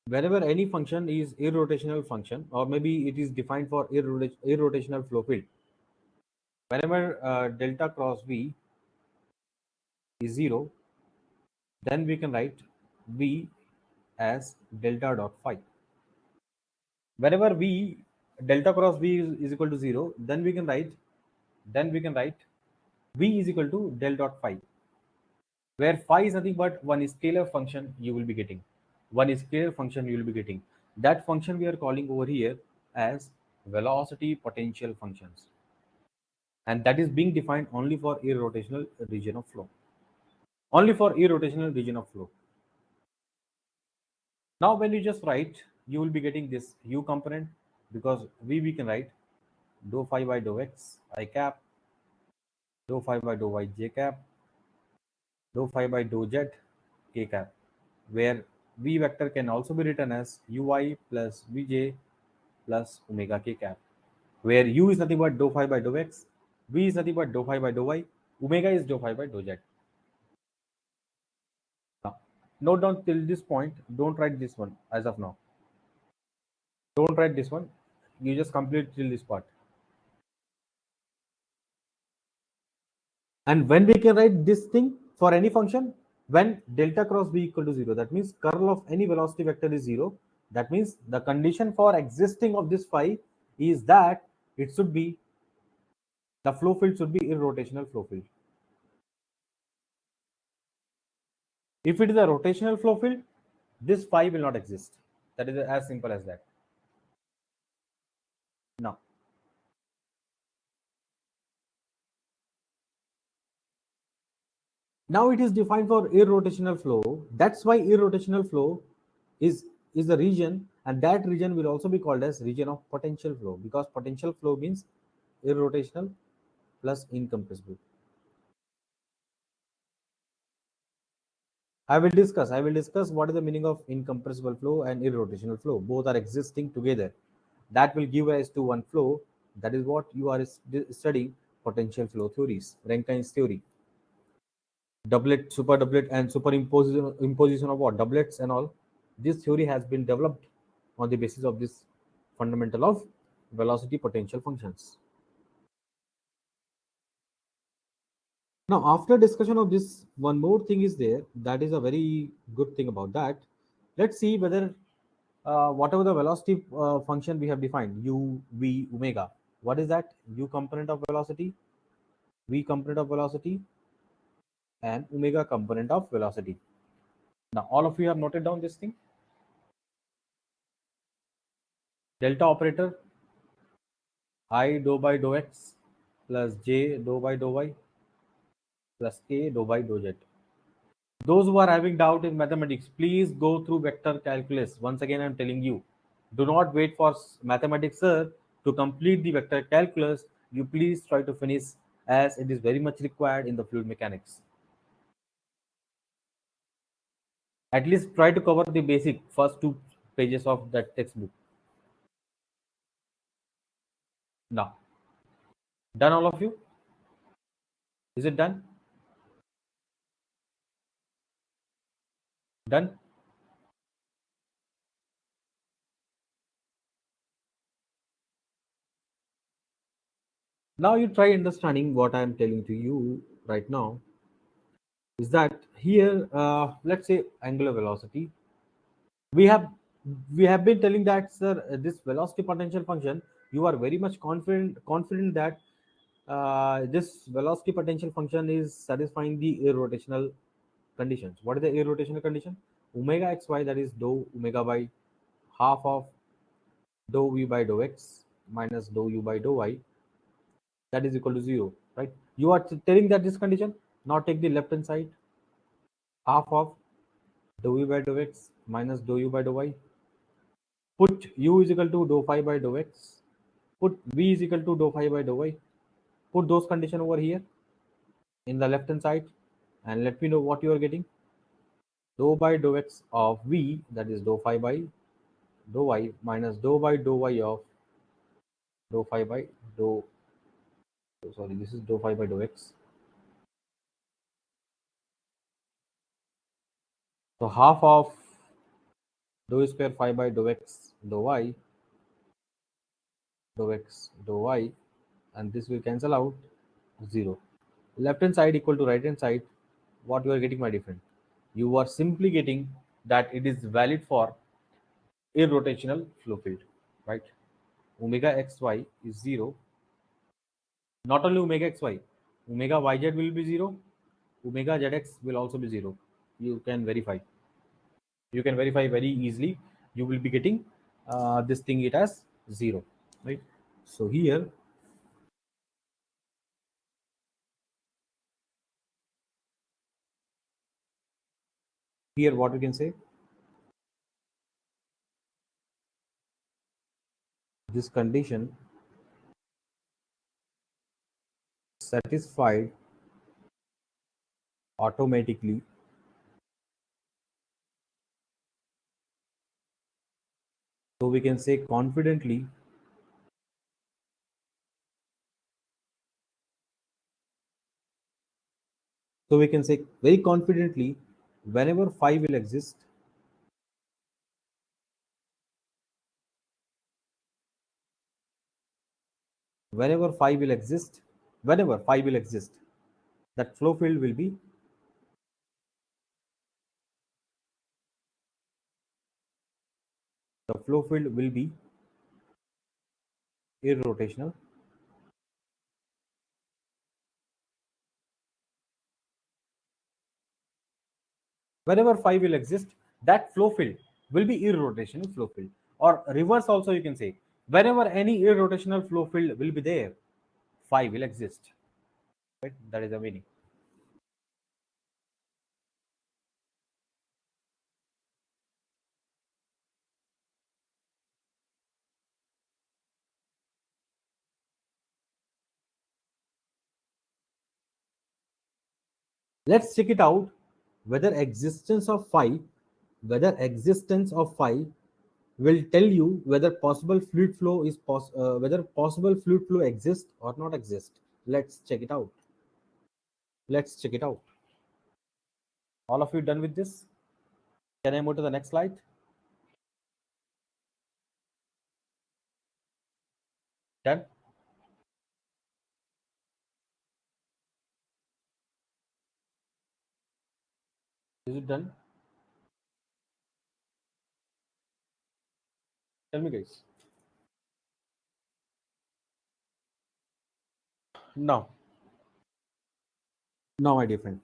whenever any function is irrotational function, or maybe it is defined for irrotational flow field, whenever delta cross v is 0, then we can write v as delta dot phi. Whenever v delta cross v is equal to 0, then we can write v is equal to del dot phi, where phi is nothing but one scalar function you will be getting. One scalar function you will be getting. That function we are calling over here as velocity potential functions, and that is being defined only for irrotational region of flow. Only for irrotational region of flow. Now, when you just write, you will be getting this u component, because we can write dou phi by dou x I cap, dou phi by dou y j cap, dou phi by dou z k cap, where v vector can also be written as uy plus vj plus omega k cap, where u is nothing but dou phi by dou x, v is nothing but dou phi by dou y, omega is dou phi by dou z. Now, note down till this point, don't write this one as of now. Don't write this one. You just complete till this part. And when we can write this thing for any function, when delta cross v equal to 0, that means curl of any velocity vector is 0. That means the condition for existing of this phi is that it should be, the flow field should be irrotational flow field. If it is a rotational flow field, this phi will not exist. That is as simple as that. Now, Now it is defined for irrotational flow. That's why irrotational flow is is the region, and that region will also be called as region of potential flow, because potential flow means irrotational plus incompressible. I will discuss what is the meaning of incompressible flow and irrotational flow. Both are existing together. That will give rise to one flow. That is what you are studying, potential flow theories, Rankine's theory. Doublet, super doublet, and superimposition imposition of what doublets and all. This theory has been developed on the basis of this fundamental of velocity potential functions. Now, after discussion of this, one more thing is there. That is a very good thing about that. Let's see whether whatever the velocity function we have defined, u, v, omega. What is that? U component of velocity, v component of velocity, and omega component of velocity. Now, all of you have noted down this thing. Delta operator, I dou by dou x plus j dou by dou y plus k dou by dou z. Those who are having doubt in mathematics, please go through vector calculus. Once again, I'm telling you, do not wait for mathematics sir to complete the vector calculus. You please try to finish, as it is very much required in the fluid mechanics. At least try to cover the basic first two pages of that textbook. Now, done all of you? Is it done? Done? Now you try understanding what I am telling to you right now. Is that here? Let's say angular velocity. We have we have been telling that sir, this velocity potential function. You are very much confident that this velocity potential function is satisfying the irrotational conditions. What is the irrotational condition? Omega xy, that is dou omega by half of dou v by dou x minus dou u by dou y, that is equal to 0, right? You are telling that this condition. Now take the left hand side, half of dou v by dou x minus dou u by dou y. Put u is equal to dou phi by dou x. Put v is equal to dou phi by dou y. Put those condition over here in the left hand side, and let me know what you are getting. Dou by dou x of v, that is dou phi by dou y, minus dou by dou y of dou phi by dou, sorry, this is dou phi by dou x. So half of dou square phi by dou x dou y, dou x dou y, and this will cancel out, 0. Left hand side equal to right hand side. What you are getting, my different? You are simply getting that it is valid for irrotational flow field, right? Omega xy is 0. Not only omega xy, omega yz will be 0, omega zx will also be 0. You can verify. You can verify very easily. You will be getting this thing it as 0, right? So here what we can say, this condition satisfied automatically. So we can say confidently, so we can say very confidently, whenever phi will exist, whenever phi will exist, whenever phi will exist, that flow field will be, the flow field will be irrotational. Whenever phi will exist, that flow field will be irrotational flow field. Or reverse also you can say, whenever any irrotational flow field will be there, phi will exist. Right? That is the meaning. Let's check it out whether existence of phi will tell you whether possible fluid flow whether possible fluid flow exists or not exist. Let's check it out. Let's check it out. All of you done with this? Can I move to the next slide? Done? Is it done? Tell me, guys. Now, now, my dear friend,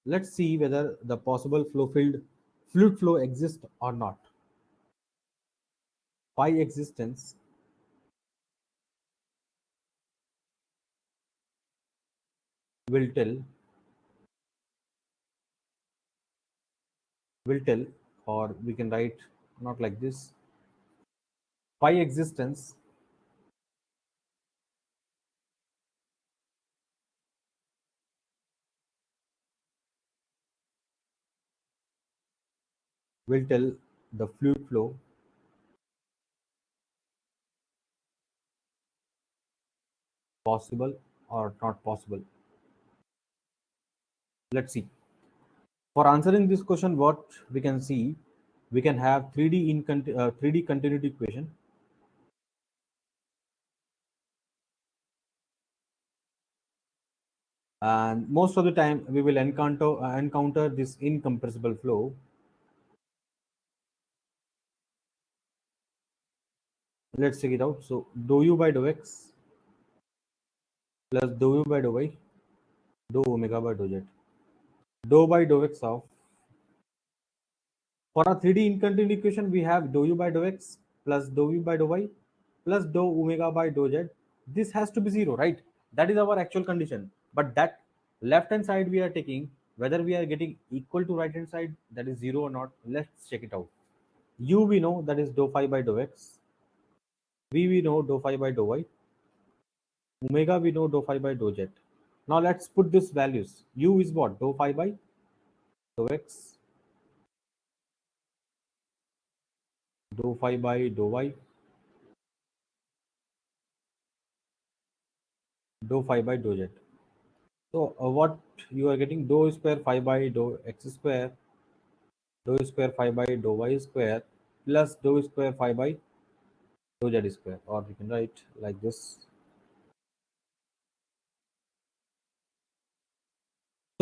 let's see whether the possible fluid flow exists or not. Phi existence will tell, or we can write not like this. Phi existence will tell the fluid flow possible or not possible. Let's see. For answering this question, what we can see, we can have 3D continuity equation, and most of the time we will encounter this incompressible flow. Let's check it out. So dou u by dou x plus dou u by dou y dou omega by dou z. Dou by dou x of, for our 3D incontinuity equation, we have dou u by dou x plus dou u by dou y plus dou omega by dou z. This has to be zero, right? That is our actual condition. But that left hand side we are taking, whether we are getting equal to right hand side, that is zero or not. Let's check it out. U we know, that is dou phi by dou x. V we know, dou phi by dou y. Omega we know, dou phi by dou z. Now let's put these values. U is what? Dou phi by dou x, dou phi by dou y, dou phi by dou z. So what you are getting, dou square phi by dou x square, dou square phi by dou y square plus dou square phi by dou z square, or we can write like this.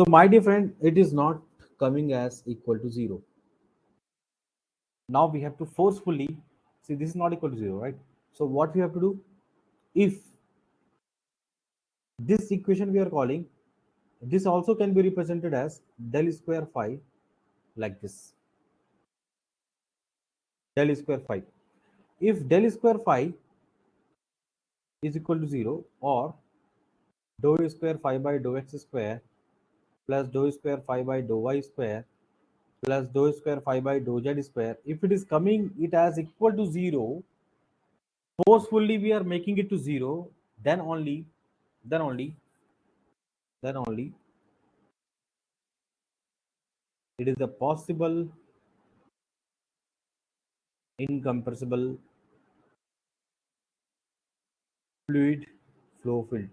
So my dear friend, it is not coming as equal to zero. Now we have to forcefully see this is not equal to zero, right? So what we have to do, if this equation we are calling, this also can be represented as del square phi, like this, del square phi. If del square phi is equal to 0, or dou square phi by dou x square plus dou square phi by dou y square plus dou square phi by dou z square, if it is coming it as equal to 0, forcefully we are making it to 0, then only, then only, then only it is a possible incompressible fluid flow field.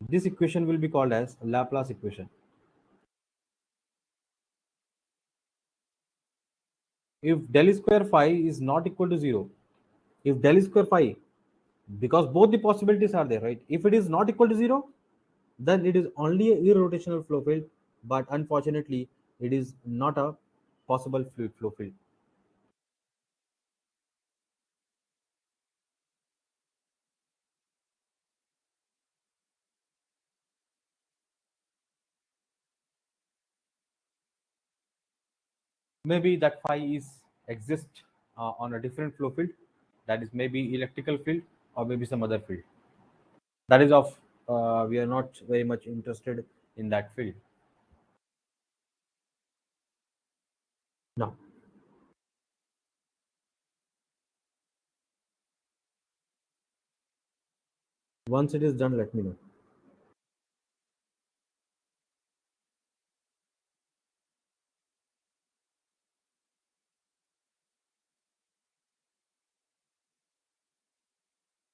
This equation will be called as Laplace equation. If del square phi is not equal to 0, if del square phi, because both the possibilities are there, right? If it is not equal to 0, then it is only a irrotational flow field, but unfortunately it is not a possible fluid flow field. Maybe that phi is exist on a different flow field, that is maybe electrical field or maybe some other field. That is of we are not very much interested in that field. No. Once it is done, let me know.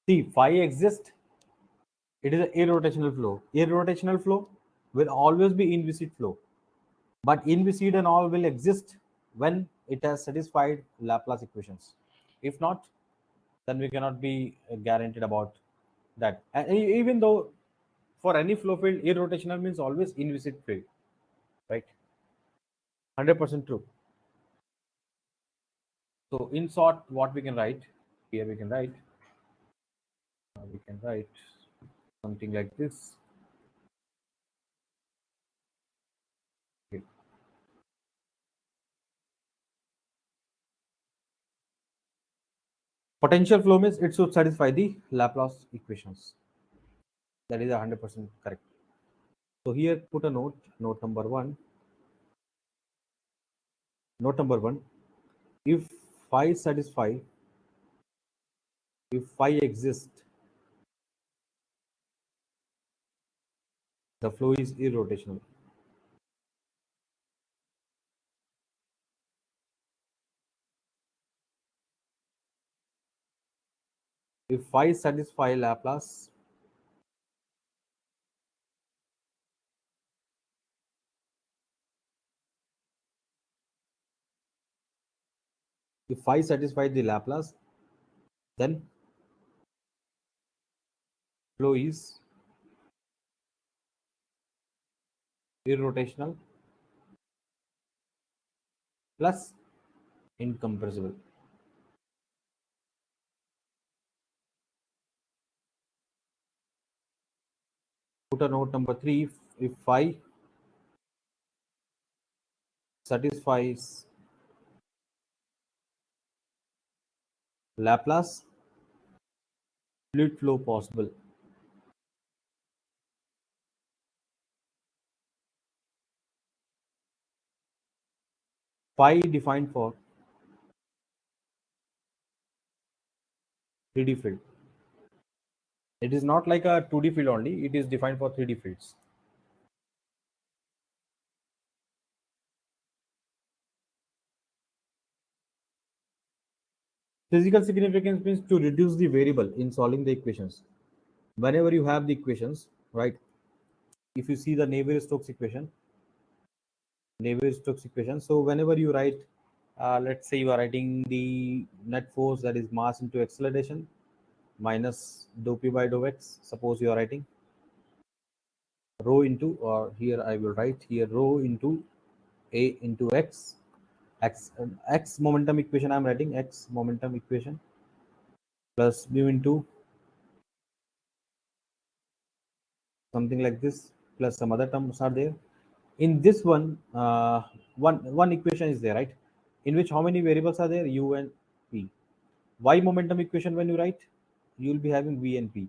See, phi exists. It is an irrotational flow. Irrotational flow will always be inviscid flow, but inviscid and all will exist when it has satisfied Laplace equations. If not, then we cannot be guaranteed about that. And even though for any flow field, irrotational means always inviscid field, right? 100% true. So in short, what we can write here, we can write something like this. Okay. Potential flow means it should satisfy the Laplace equations. That is 100% correct. So here put a note, note number one. Note number one, if phi satisfy, if phi exists, the flow is irrotational. If phi satisfy Laplace, if phi satisfy the Laplace, then flow is irrotational plus incompressible. Put a note number three, if phi satisfies Laplace, fluid flow possible. Phi defined for 3D field. It is not like a 2D field only, it is defined for 3D fields. Physical significance means to reduce the variable in solving the equations. Whenever you have the equations, right? If you see the Navier-Stokes equation, so whenever you write, let's say you are writing the net force, that is mass into acceleration minus dou p by dou x. Suppose you are writing rho into, or here I will write here rho into a into x momentum equation. I'm writing x momentum equation plus mu into something like this, plus some other terms are there. In this one, one equation is there, right? In which how many variables are there? U and p. Y momentum equation, when you write, you will be having v and p.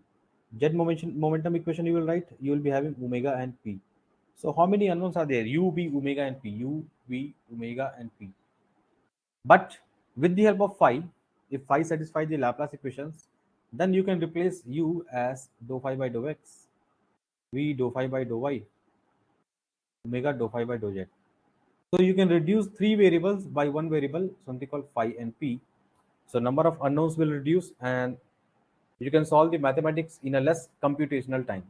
Z momentum equation, you will write, you will be having omega and p. So how many unknowns are there? U, v, omega and p. U, v, omega and p. But with the help of phi, if phi satisfies the Laplace equations, then you can replace u as dou phi by dou x, v dou phi by dou y, omega dou phi by dou z. So you can reduce three variables by one variable, something called phi and p. So number of unknowns will reduce, and you can solve the mathematics in a less computational time,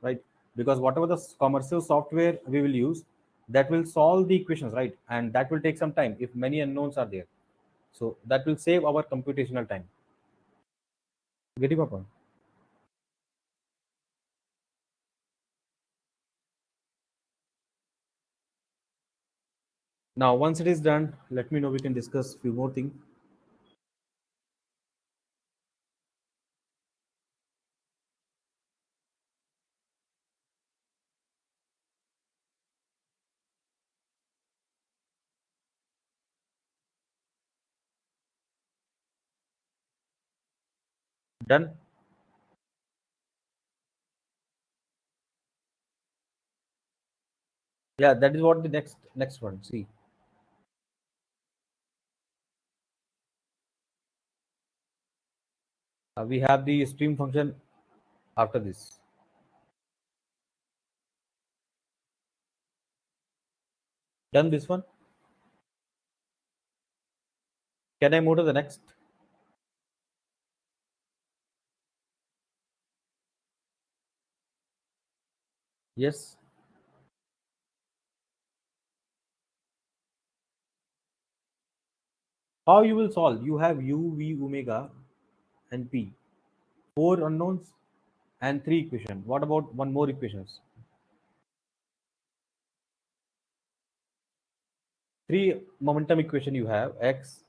right? Because whatever the commercial software we will use, that will solve the equations, right? And that will take some time if many unknowns are there. So that will save our computational time. Getting my point? Now, once it is done, let me know. We can discuss few more things. Done. Yeah, that is what the next one. See, we have the stream function after this. Done this one. Can I move to the next? Yes. How you will solve? You have u, v, omega, and p. Four unknowns and three equation. What about one more equations? Three momentum equation you have x,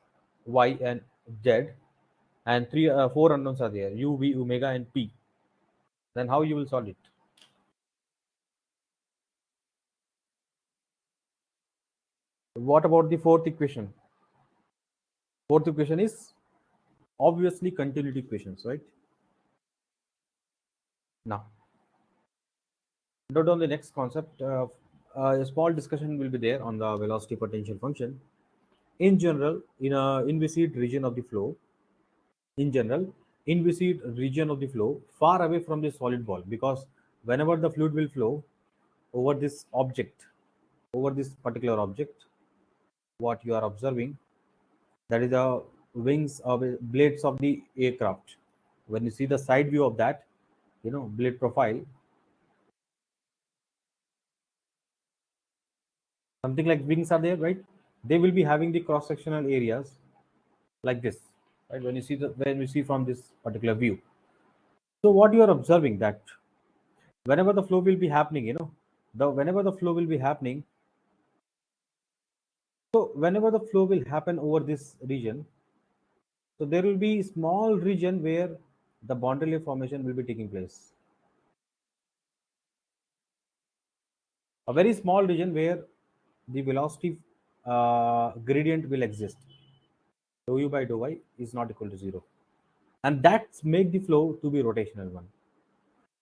y, and z, and four unknowns are there: u, v, omega, and p. Then how you will solve it? What about the fourth equation? Fourth equation is obviously continuity equations, right? Now, note on the next concept. A small discussion will be there on the velocity potential function. In general, in a inviscid region of the flow, in general, inviscid region of the flow far away from the solid wall, because whenever the fluid will flow over this object, over this particular object, what you are observing, that is the wings of blades of the aircraft. When you see the side view of that, blade profile, something like wings are there, right? They will be having the cross sectional areas like this, right? When you see from this particular view. So what you are observing, that whenever the flow will be happening, the whenever the flow will be happening, so whenever the flow will happen over this region, so there will be small region where the boundary layer formation will be taking place. A very small region where the velocity gradient will exist. Dou u by dou y is not equal to 0, and that make the flow to be rotational one.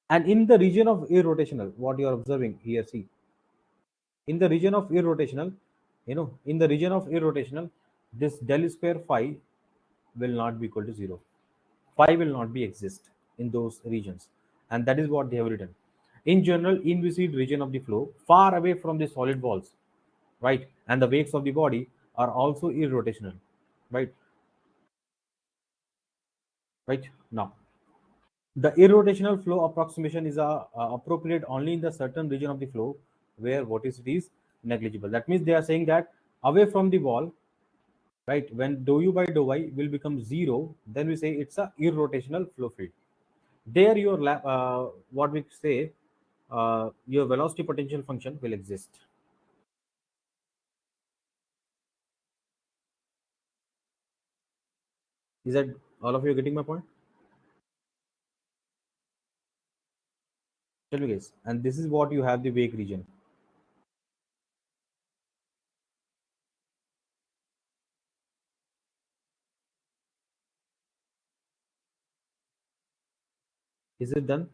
And in the region of irrotational, what you are observing here, see, in the region of irrotational, in the region of irrotational, this del square phi will not be equal to 0. Phi will not be exist in those regions, and that is what they have written. In general, inviscid region of the flow far away from the solid walls, right, and the wakes of the body are also irrotational, right. Right now, the irrotational flow approximation is appropriate only in the certain region of the flow where vorticity is negligible. That means they are saying that away from the wall, right, when dou u by dou y will become 0, then we say it's a irrotational flow field. There your what we say, your velocity potential function will exist. Is that all of you getting my point? Tell me guys. And this is what you have the wake region. Is it done?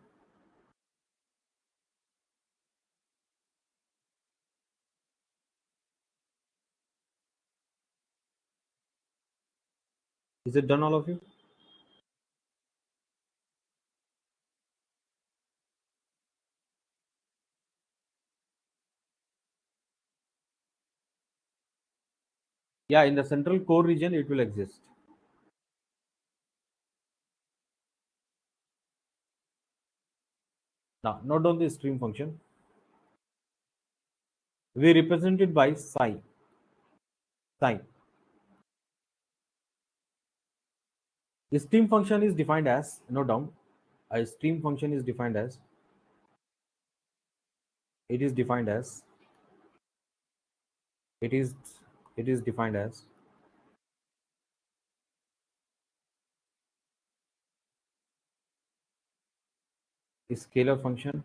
Is it done, all of you? Yeah, in the central core region it will exist. Now, note down the stream function. We represent it by psi. Psi. The stream function is defined as, note down, a stream function is defined as, it is defined as, it is, it is defined as a scalar function,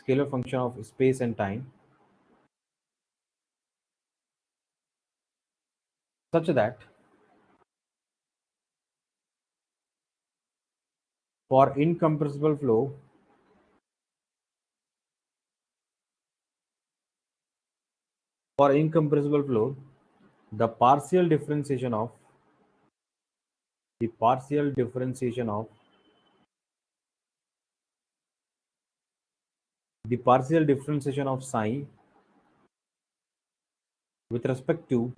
scalar function of space and time, such that for incompressible flow, for incompressible flow, the partial differentiation of the partial differentiation of psi with respect to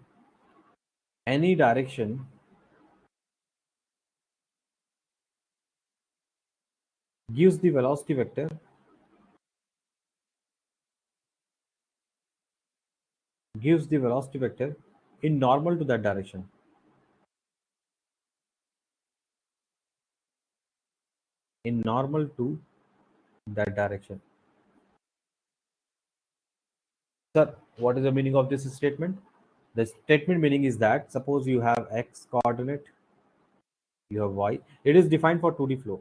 any direction gives the velocity vector in normal to that direction. In normal to that direction. Sir, what is the meaning of this statement? The statement meaning is that suppose you have x coordinate, you have y. It is defined for 2D flow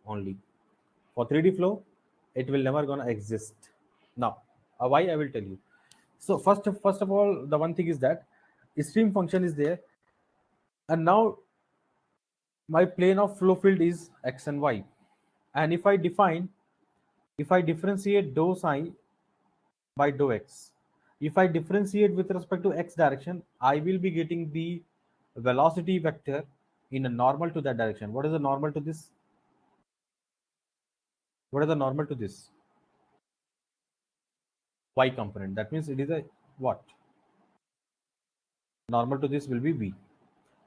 only. For 3D flow, it will never gonna exist. Now, why I will tell you. So first of all, the one thing is that stream function is there, and now my plane of flow field is x and y. And if I differentiate dou psi by dou x, if I differentiate with respect to x direction, I will be getting the velocity vector in a normal to that direction. What is the normal to this? What is the normal to this? Y component. That means it is a what? Normal to this will be v.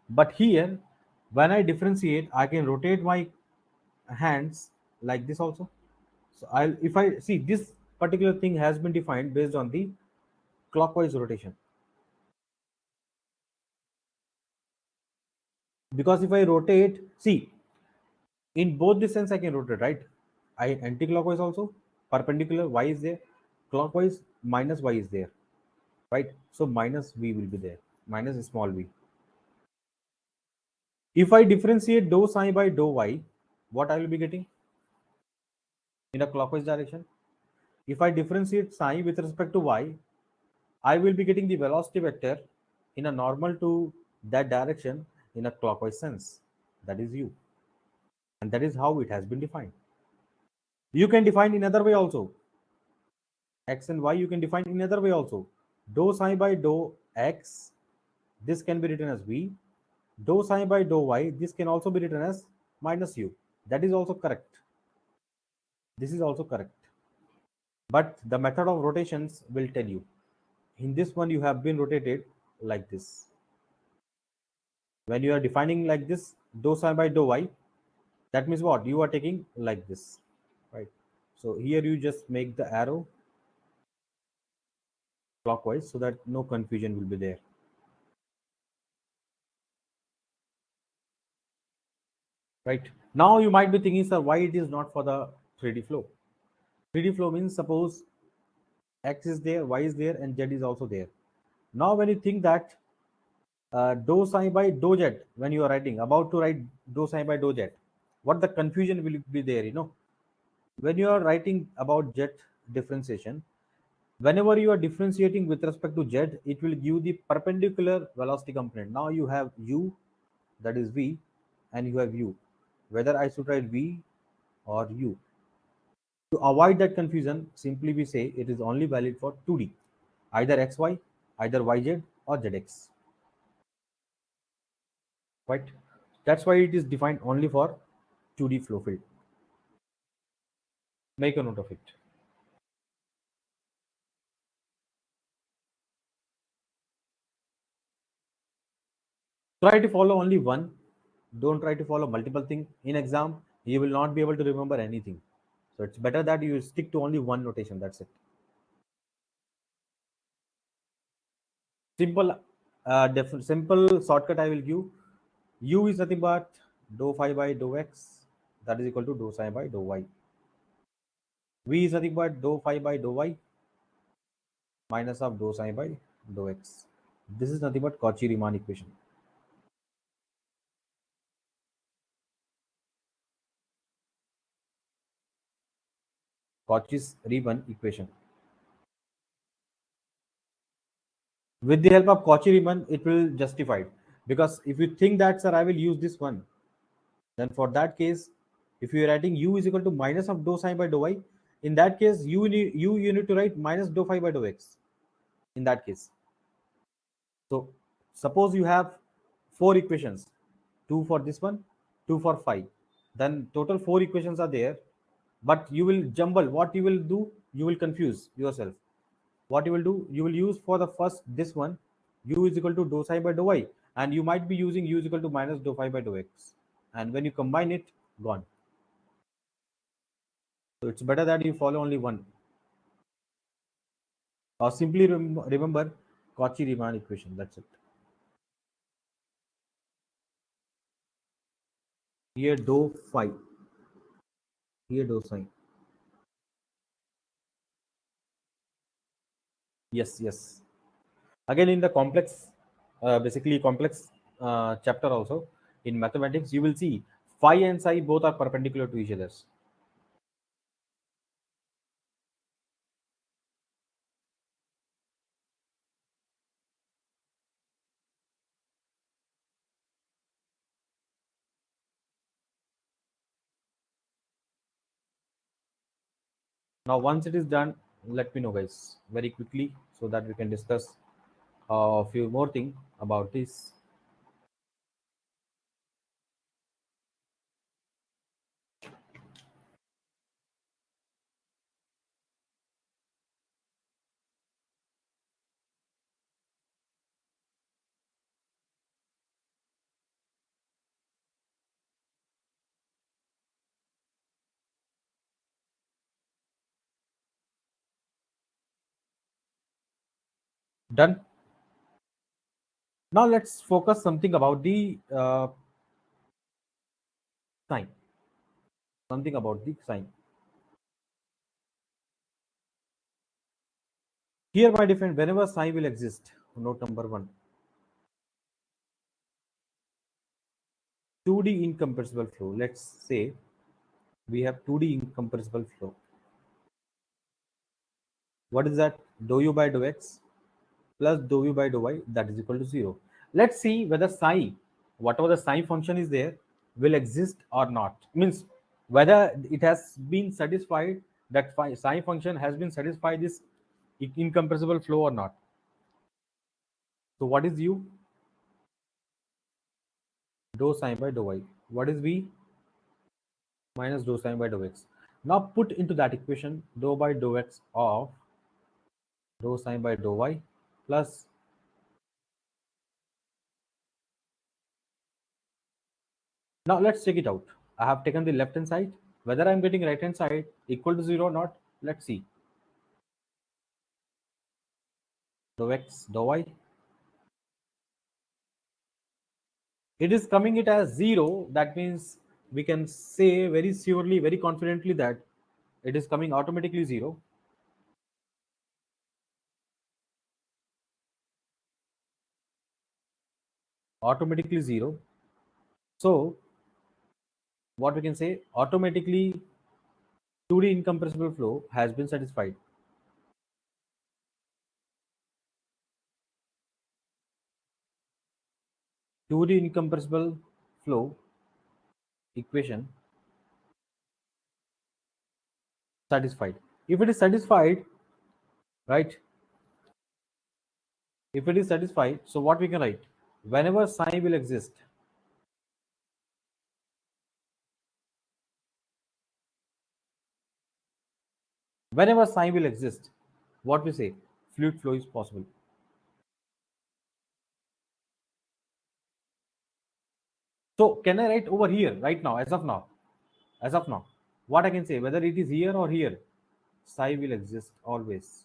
But here, when I differentiate, I can rotate my hands like this also. So I'll if I see this particular thing has been defined based on the clockwise rotation. Because if I rotate, see, in both the sense I can rotate, right? I anti-clockwise also, perpendicular y is there, clockwise minus y is there, right? So minus v will be there, minus small v. If I differentiate dou psi by dou y, what I will be getting in a clockwise direction? If I differentiate psi with respect to y, I will be getting the velocity vector in a normal to that direction in a clockwise sense. That is u. And that is how it has been defined. You can define in other way also. X and y you can define in other way also. Dou psi by dou x, this can be written as v. Dou psi by dou y, this can also be written as minus u. That is also correct. This is also correct. But the method of rotations will tell you. In this one, you have been rotated like this. When you are defining like this, dou psi by dou y, that means what? You are taking like this, right? So here you just make the arrow clockwise so that no confusion will be there. Right now you might be thinking, sir, why it is not for the 3D flow? 3D flow means suppose x is there, y is there, and z is also there. Now when you think that dou psi by dou z, when you are writing about to write dou psi by dou z, what the confusion will be there, when you are writing about z differentiation, whenever you are differentiating with respect to z, it will give the perpendicular velocity component. Now you have u, that is v, and you have u, whether I should write v or u. To avoid that confusion, simply we say it is only valid for 2D, either xy, either yz or zx. Right? That's why it is defined only for 2D flow field. Make a note of it. Try to follow only one. Don't try to follow multiple things. In exam, you will not be able to remember anything. So it's better that you stick to only one notation. That's it. Simple, simple shortcut I will give. U is nothing but dou phi by dou x. That is equal to dou psi by dou y. V is nothing but dou phi by dou y minus of dou psi by dou x. This is nothing but Cauchy-Riemann equation. Cauchy's Riemann equation. With the help of Cauchy-Riemann, it will justify it. Because if you think that, sir, I will use this one, then for that case, if you are writing u is equal to minus of dou psi by dou y, in that case, you need to write minus dou phi by dou x. In that case, so suppose you have four equations 2 for this one, 2 for 5. Then total 4 equations are there, but you will jumble. What you will do, you will confuse yourself. What you will do, you will use for the first this one, u is equal to dou psi by dou y, and you might be using u is equal to minus dou phi by dou x, and when you combine it, gone. So it's better that you follow only one, or simply remember Cauchy-Riemann equation. That's it. Here dou phi, here dou psi. Yes, yes. Again, in the complex, basically complex chapter also in mathematics, you will see phi and psi both are perpendicular to each other. Now, once it is done, let me know, guys, very quickly, so that we can discuss a few more things about this. Done. Now let's focus something about the sign. Something about the sign. Here, my different whenever psi will exist. Note number one. 2D incompressible flow. Let's say we have 2D incompressible flow. What is that? Dou u by dou x plus dou u by dou y, that is equal to 0. Let's see whether psi, whatever the psi function is there, will exist or not. Means whether it has been satisfied, that psi function has been satisfied this incompressible flow or not. So what is u? Dou psi by dou y. What is v? Minus dou psi by dou x. Now put into that equation dou by dou x of dou psi by dou y plus. Now let's check it out. I have taken the left hand side. Whether I'm getting right hand side equal to 0 or not, let's see. Dou x, dou y. It is coming it as 0. That means we can say very surely, very confidently that it is coming automatically 0. Automatically 0. So what we can say, automatically 2D incompressible flow has been satisfied. 2D incompressible flow equation satisfied. If it is satisfied, right? If it is satisfied, so what we can write? Whenever psi will exist, whenever psi will exist, what we say? Fluid flow is possible. So can I write over here right now, as of now, what I can say, whether it is here or here, psi will exist always.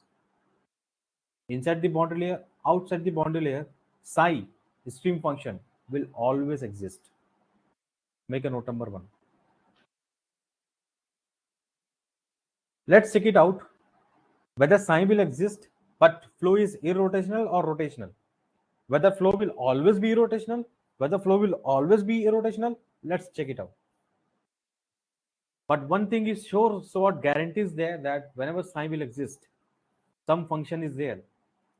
Inside the boundary layer, outside the boundary layer, psi stream function will always exist. Make a note number one. Let's check it out whether psi will exist, but flow is irrotational or rotational. Whether flow will always be rotational, whether flow will always be irrotational, let's check it out. But one thing is sure, so what guarantees there that whenever psi will exist, some function is there,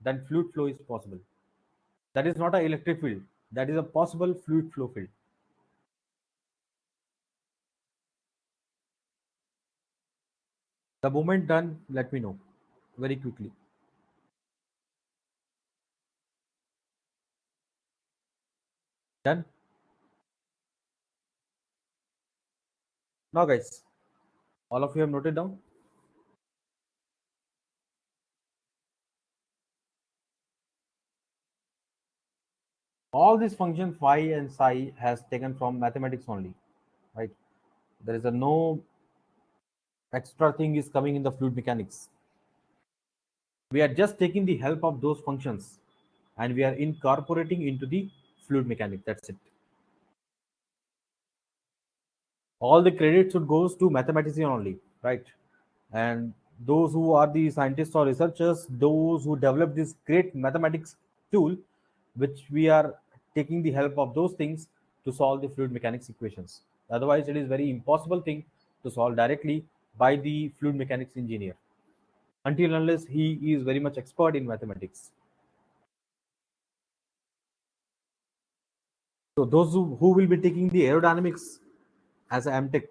then fluid flow is possible. That is not an electric field, that is a possible fluid flow field. The moment done, let me know very quickly. Done. Now guys, all of you have noted down. All these functions phi and psi has taken from mathematics only, right? There is a no extra thing is coming in the fluid mechanics. We are just taking the help of those functions and we are incorporating into the fluid mechanics. That's it. All the credit should goes to mathematician only, right? And those who are the scientists or researchers, those who develop this great mathematics tool, which we are taking the help of those things to solve the fluid mechanics equations. Otherwise it is very impossible thing to solve directly by the fluid mechanics engineer until unless he is very much expert in mathematics. So those who will be taking the aerodynamics as a MTech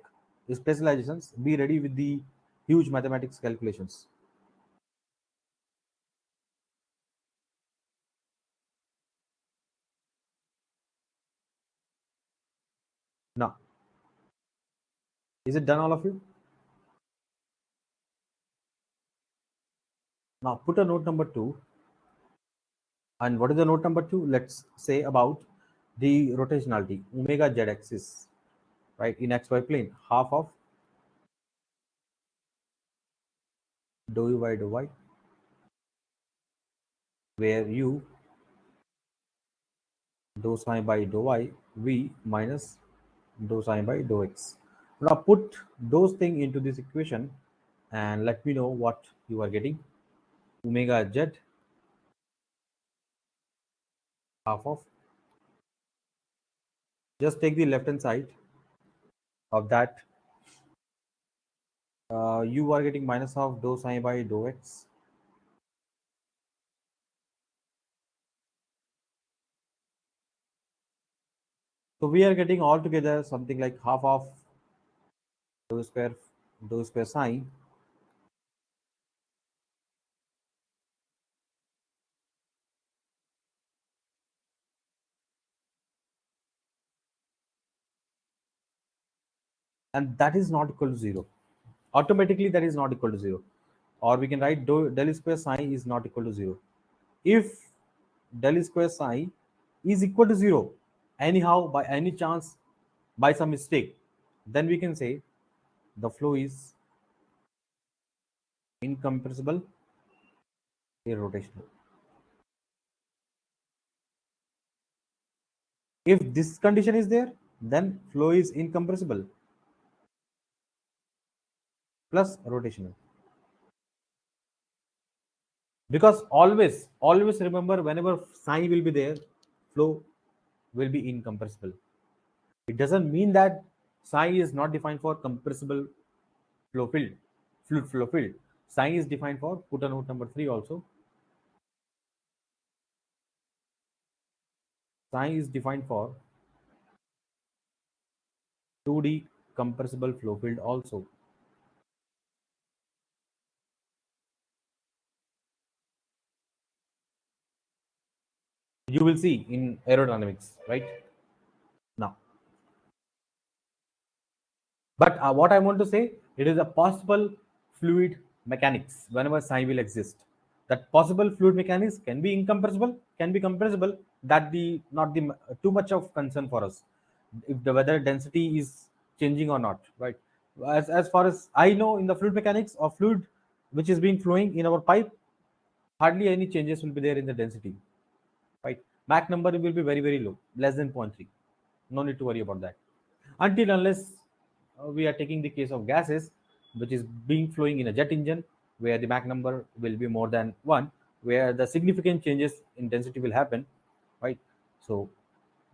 specializations, be ready with the huge mathematics calculations. Now, is it done, all of you? Now, put a note number two. And what is the note number two? Let's say about the rotationality, omega z axis, right? In xy plane, half of dou u by dou y, where u dou psi by dou y, v minus dou psi by dou x. Now, put those things into this equation and let me know what you are getting. Omega z half of, just take the left hand side of that, you are getting minus half dou psi by dou x. So we are getting altogether something like half of dou square psi, and that is not equal to zero. Automatically that is not equal to zero. Or we can write del square psi is not equal to zero. If del square psi is equal to zero, anyhow, by any chance, by some mistake, then we can say the flow is incompressible, irrotational. If this condition is there, then flow is incompressible plus rotational. Because always remember, whenever psi will be there, flow will be incompressible. It doesn't mean that psi is not defined for compressible flow field, fluid flow field. Psi is defined for, put a note number 3 also, psi is defined for 2D compressible flow field also. You will see in aerodynamics, right? Now, but what I want to say, it is a possible fluid mechanics whenever psi will exist. That possible fluid mechanics can be incompressible, can be compressible. That the not the too much of concern for us. If the weather density is changing or not, right? As far as I know, in the fluid mechanics of fluid which is being flowing in our pipe, hardly any changes will be there in the density, right? Mach number will be very low, less than 0.3. No need to worry about that until unless we are taking the case of gases which is being flowing in a jet engine, where the Mach number will be more than 1, where the significant changes in density will happen, right? So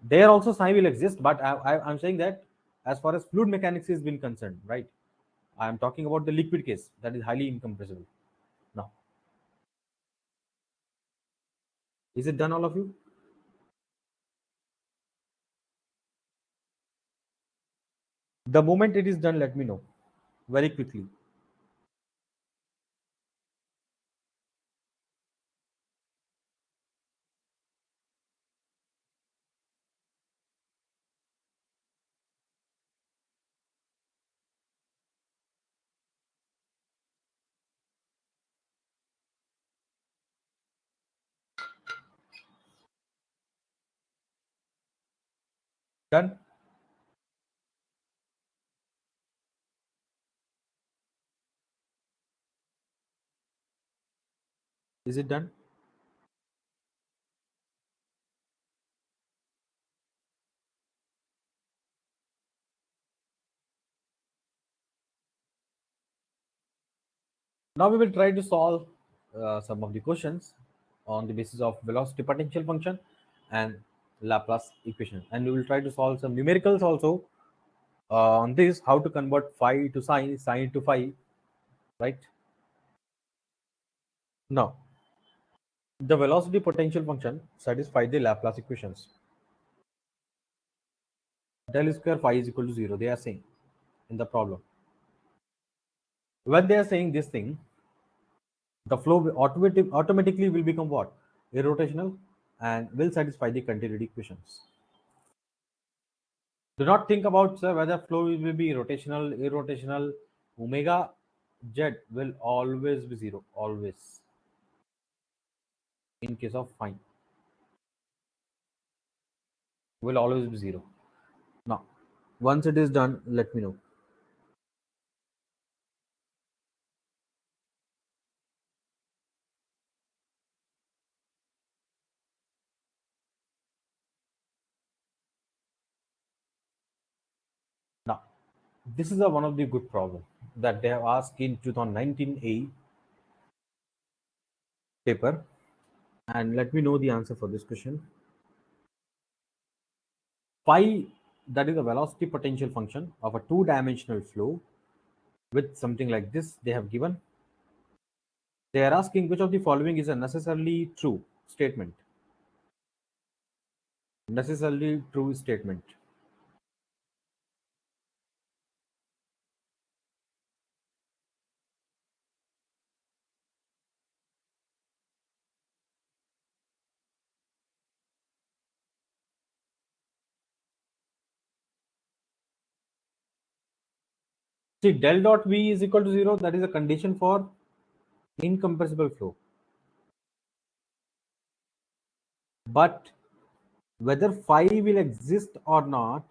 there also psi will exist, but I'm saying that as far as fluid mechanics is been concerned, right? I am talking about the liquid case that is highly incompressible. Now, is it done, all of you? The moment it is done, let me know very quickly. Done? Is it done? Now we will try to solve some of the questions on the basis of velocity potential function and Laplace equation, and we will try to solve some numericals also on this, how to convert phi to sine, sine to phi, right? Now, the velocity potential function satisfy the Laplace equations. Del square phi is equal to 0. They are saying in the problem. When they are saying this thing, the flow automatically will become what? Irrotational and will satisfy the continuity equations. Do not think about, sir, whether flow will be rotational, irrotational. Omega z will always be 0. Always. In case of phi, will always be 0. Now, once it is done, let me know. Now, this is one of the good problem that they have asked in 2019 A paper, and let me know the answer for this question. Phi, that is a velocity potential function of a two-dimensional flow with something like this they have given. They are asking which of the following is a necessarily true statement. Necessarily true statement. See, del dot V is equal to 0. That is a condition for incompressible flow. But whether phi will exist or not,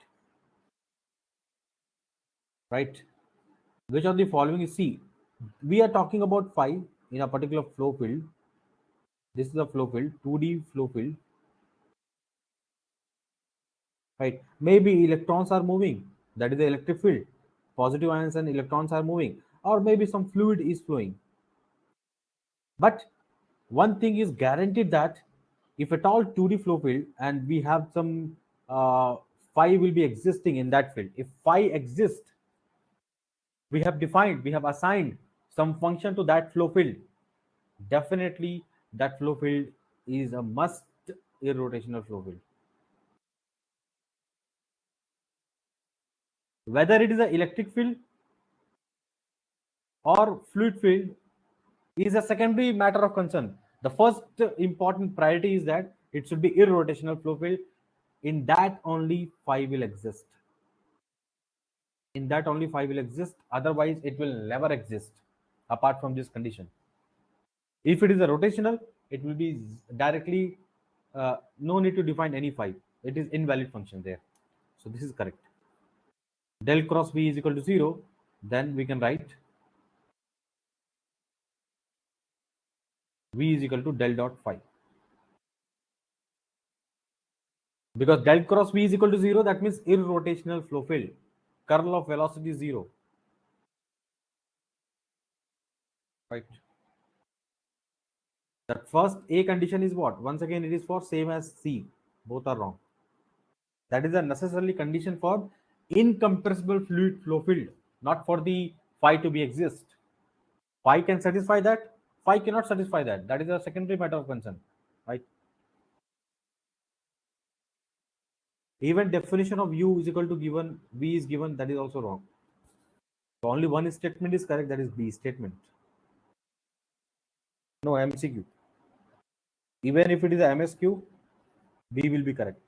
right? Which of the following is C? We are talking about phi in a particular flow field. This is a flow field, 2D flow field, right? Maybe electrons are moving. That is the electric field. Positive ions and electrons are moving, or maybe some fluid is flowing. But one thing is guaranteed, that if at all 2D flow field and we have some phi will be existing in that field. If phi exists, we have defined, we have assigned some function to that flow field. Definitely, that flow field is a must irrotational flow field. Whether it is an electric field or fluid field is a secondary matter of concern. The first important priority is that it should be irrotational flow field. In that only phi will exist. In that only phi will exist. Otherwise, it will never exist apart from this condition. If it is a rotational, it will be directly no need to define any phi. It is invalid function there. So this is correct. Del cross V is equal to 0. Then we can write V is equal to del dot phi. Because del cross V is equal to 0, that means irrotational flow field. Curl of velocity is 0. Right. That first A condition is what? Once again, it is for same as C. Both are wrong. That is a necessarily condition for incompressible fluid flow field, not for the phi to be exist. Phi can satisfy that, phi cannot satisfy that. That is a secondary matter of concern. Right. Even definition of U is equal to given V is given, that is also wrong. So only one statement is correct, that is B statement. No, MCQ. Even if it is a MSQ, B will be correct.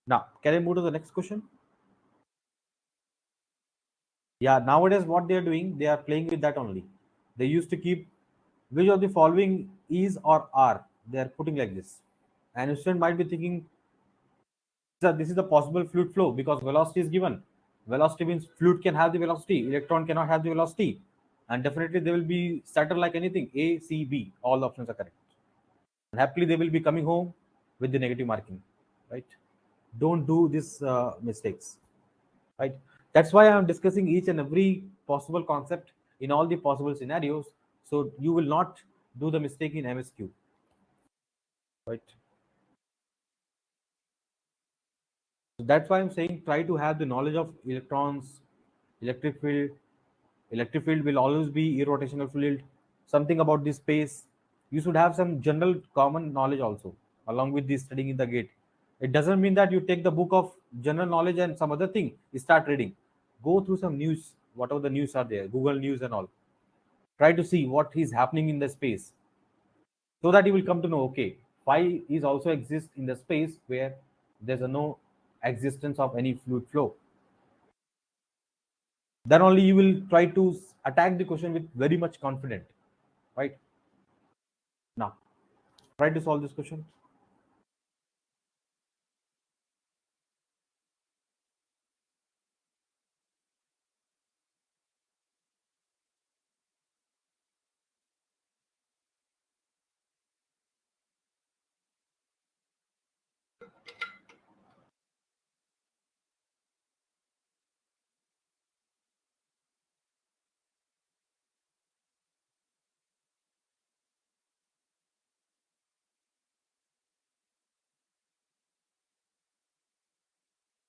Now, can I move to the next question? Yeah, nowadays what they are doing, they are playing with that only. They used to keep which of the following is or are. They are putting like this. And a student might be thinking that this is the possible fluid flow because velocity is given. Velocity means fluid can have the velocity, electron cannot have the velocity. And definitely they will be scattered like anything. A, C, B. All the options are correct. And happily they will be coming home with the negative marking. Right? Don't do these mistakes. Right? That's why I'm discussing each and every possible concept in all the possible scenarios, so you will not do the mistake in MSQ. Right? So that's why I'm saying try to have the knowledge of electrons, electric field. Electric field will always be irrotational field. Something about this space, you should have some general common knowledge also along with this studying in the gate. It doesn't mean that you take the book of general knowledge and some other thing you start reading. Go through some news, whatever the news are there, Google News and all. Try to see what is happening in the space, so that you will come to know, okay, phi is also exist in the space where there's a no existence of any fluid flow. Then only you will try to attack the question with very much confident. Right? Now try to solve this question.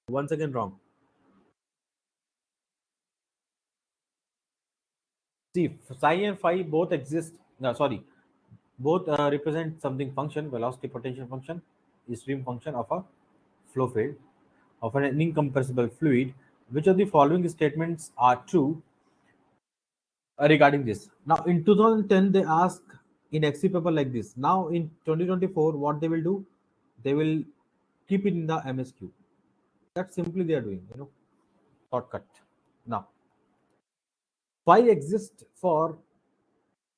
Once again wrong. See, psi and phi both exist. No, sorry, both represent something function, velocity potential function, is stream function of a flow field of an incompressible fluid. Which of the following statements are true regarding this? Now, in 2010, they ask in XC paper like this. Now, in 2024, what they will do? They will keep it in the MSQ. That's simply they are doing, shortcut. Now, phi exists for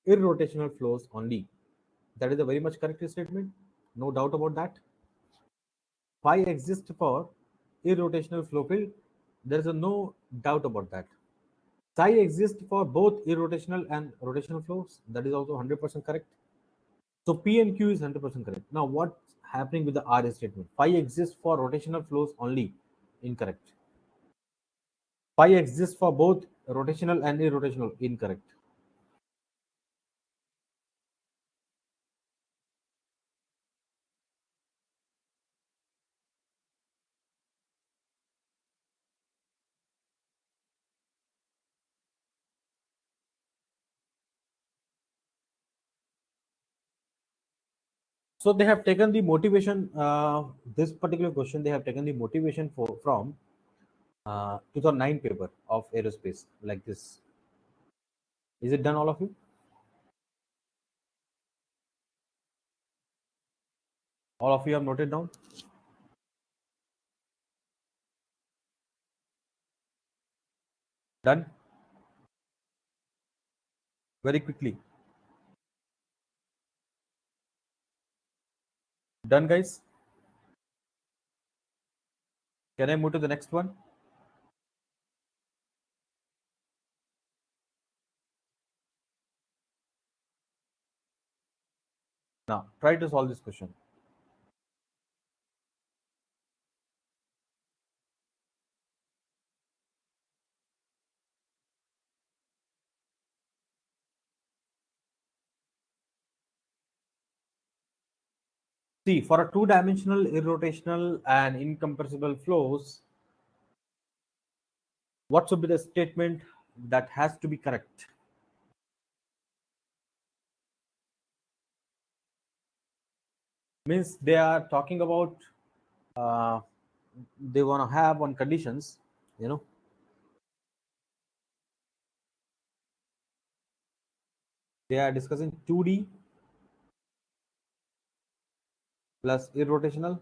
irrotational flows only. That is a very much correct statement. No doubt about that. Phi exists for irrotational flow field. There is a no doubt about that. Psi exists for both irrotational and rotational flows. That is also 100% correct. So P and Q is 100% correct. Now, what's happening with the R statement? Phi exists for rotational flows only. Incorrect. Phi exists for both rotational and irrotational. Incorrect. So they have taken the motivation. This particular question, they have taken the motivation from 2009 paper of aerospace like this. Is it done, all of you? All of you have noted down? Done? Very quickly. Done, guys? Can I move to the next one? Now, try to solve this question. See, for a two-dimensional, irrotational, and incompressible flows, what should be the statement that has to be correct? Means they are talking about uh, they want to have on conditions, you know, they are discussing 2D plus irrotational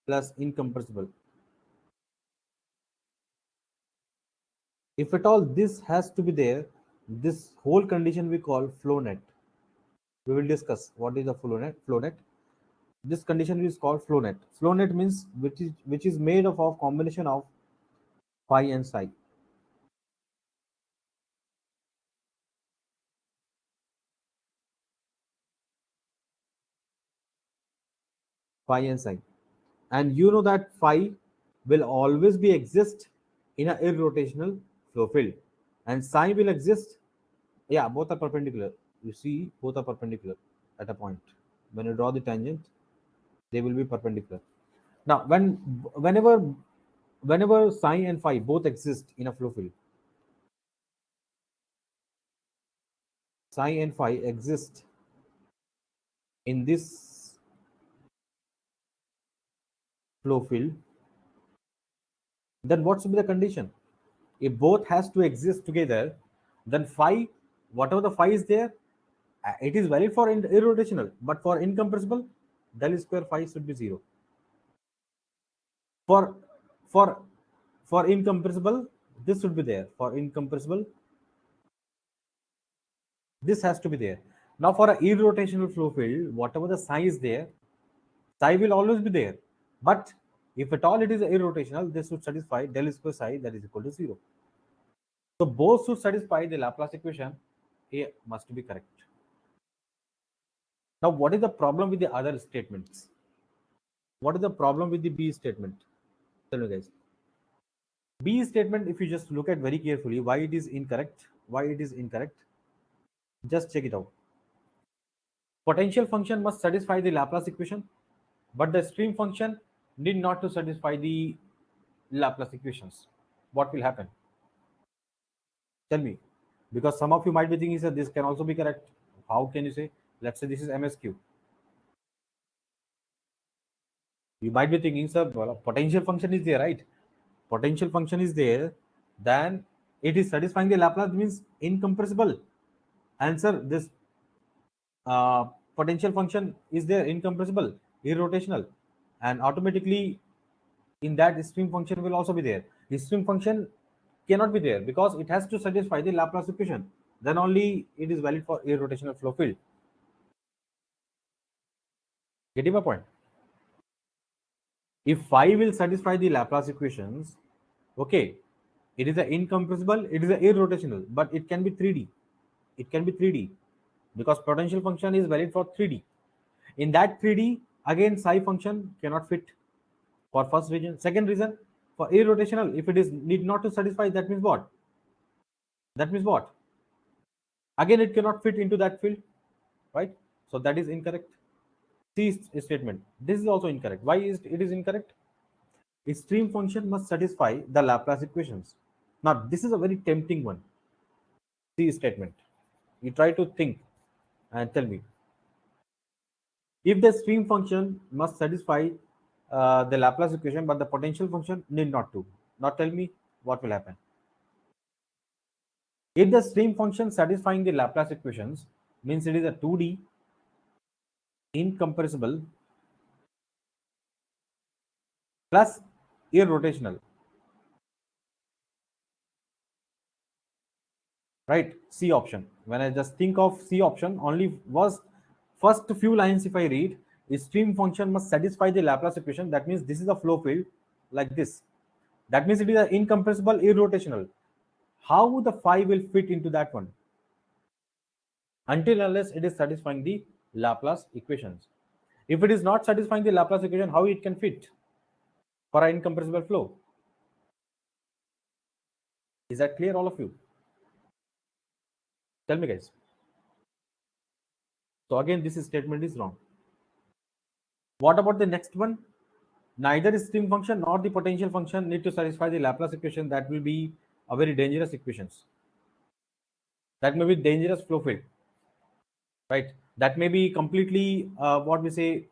plus incompressible. If at all this has to be there, this whole condition we call flow net. We will discuss what is the flow net. This condition is called flow net. Flow net means which is made of combination of phi and psi. Phi and psi. And you know that phi will always be exist in a irrotational flow field, and psi will exist. Yeah, both are perpendicular. You see, both are perpendicular at a point. When you draw the tangent, they will be perpendicular. Now, whenever psi and phi both exist in a flow field, psi and phi exist in this flow field, then what should be the condition? If both has to exist together, then phi, whatever the phi is there, it is valid for irrotational, but for incompressible, del square phi should be 0. For for for incompressible, this should be there. For incompressible, this has to be there. Now for a irrotational flow field, whatever the psi is there, psi will always be there. But if at all it is irrotational, this should satisfy del square psi, that is equal to 0. So both should satisfy the Laplace equation. A must be correct. Now, what is the problem with the other statements? What is the problem with the B statement? Tell me, guys. B statement, if you just look at very carefully, why it is incorrect? Why it is incorrect? Just check it out. Potential function must satisfy the Laplace equation, but the stream function need not to satisfy the Laplace equations. What will happen? Tell me. Because some of you might be thinking that this can also be correct. How can you say? Let's say this is MSQ. You might be thinking, sir, well, potential function is there, right? Potential function is there, then it is satisfying the Laplace, means incompressible. Answer this, potential function is there, incompressible, irrotational, and automatically in that stream function will also be there. The stream function cannot be there because it has to satisfy the Laplace equation. Then only it is valid for irrotational flow field. Getting my point? If phi will satisfy the Laplace equations, okay, it is an incompressible, it is an irrotational, but it can be 3D. It can be 3D because potential function is valid for 3D. In that 3D, again, psi function cannot fit for first reason. Second reason, for irrotational, if it is need not to satisfy, that means what? That means what? Again, it cannot fit into that field, right? So that is incorrect. C statement. This is also incorrect. Why is it is incorrect? A stream function must satisfy the Laplace equations. Now, this is a very tempting one. C statement. You try to think and tell me. If the stream function must satisfy the Laplace equation, but the potential function need not to. Now tell me what will happen. If the stream function satisfying the Laplace equations means it is a 2D incompressible plus irrotational, right? C option. When I just think of C option, only was first few lines if I read, the stream function must satisfy the Laplace equation. That means this is a flow field like this. That means it is an incompressible irrotational. How the phi will fit into that one? Until unless it is satisfying the Laplace equations. If it is not satisfying the Laplace equation, how it can fit for an incompressible flow? Is that clear, all of you? Tell me, guys. So again, this statement is wrong. What about the next one? Neither stream function nor the potential function need to satisfy the Laplace equation. That will be a very dangerous equations. That may be dangerous flow field, right? That may be completely what we say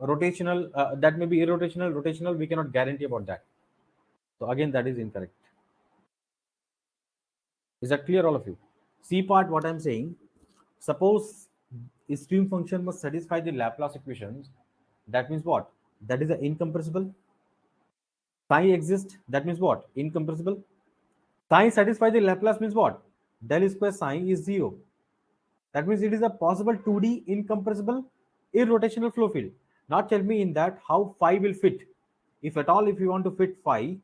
rotational. That may be irrotational, rotational. We cannot guarantee about that. So again, that is incorrect. Is that clear, all of you? C part, what I'm saying, suppose a stream function must satisfy the Laplace equations. That means what? That is the incompressible. Psi exists. That means what? Incompressible. Psi satisfy the Laplace means what? Del square psi is 0. That means it is a possible 2D incompressible irrotational flow field. Now tell me in that how phi will fit. If at all, if you want to fit phi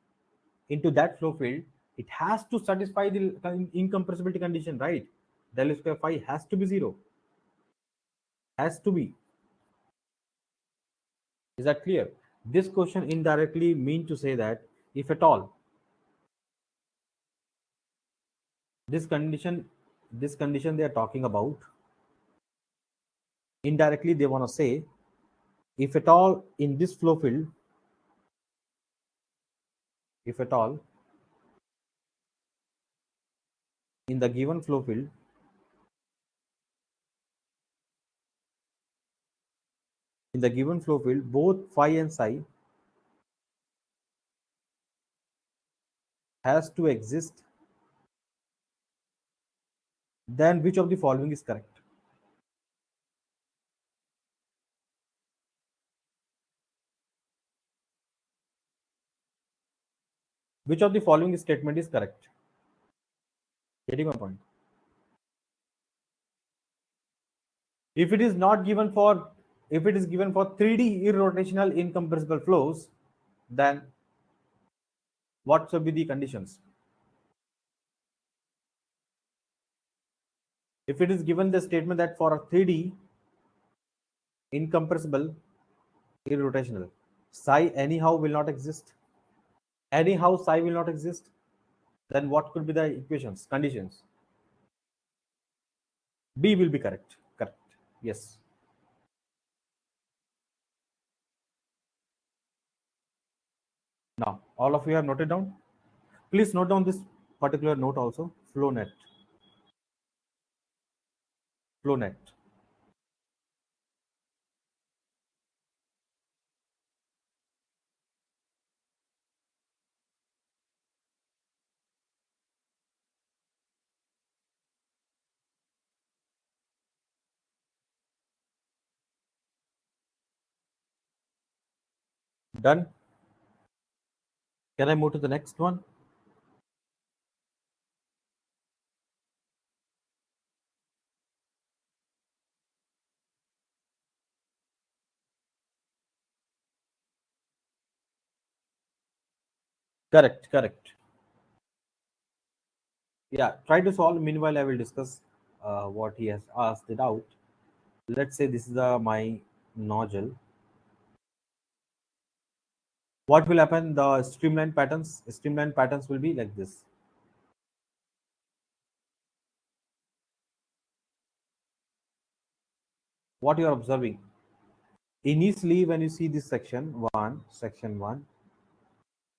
into that flow field, it has to satisfy the incompressibility condition, right? Del square phi has to be 0. Has to be. Is that clear? This question indirectly mean to say that if at all this condition, they are talking about, indirectly they want to say if at all in this flow field, if at all in the given flow field, both phi and psi has to exist, then which of the following is correct? Which of the following statement is correct? Getting my point? If it is not given for, if it is given for 3D irrotational incompressible flows, then what should be the conditions? If it is given the statement that for a 3D incompressible irrotational, psi anyhow will not exist, anyhow psi will not exist, then what could be the equations, conditions? B will be correct. Correct. Yes. Now, all of you have noted down. Please note down this particular note also. Flow net. Flow net. Done. Can I move to the next one? Correct. Correct. Yeah. Try to solve. Meanwhile, I will discuss what he has asked it out. Let's say this is my nozzle. What will happen? The streamline patterns will be like this. What you are observing initially when you see this section 1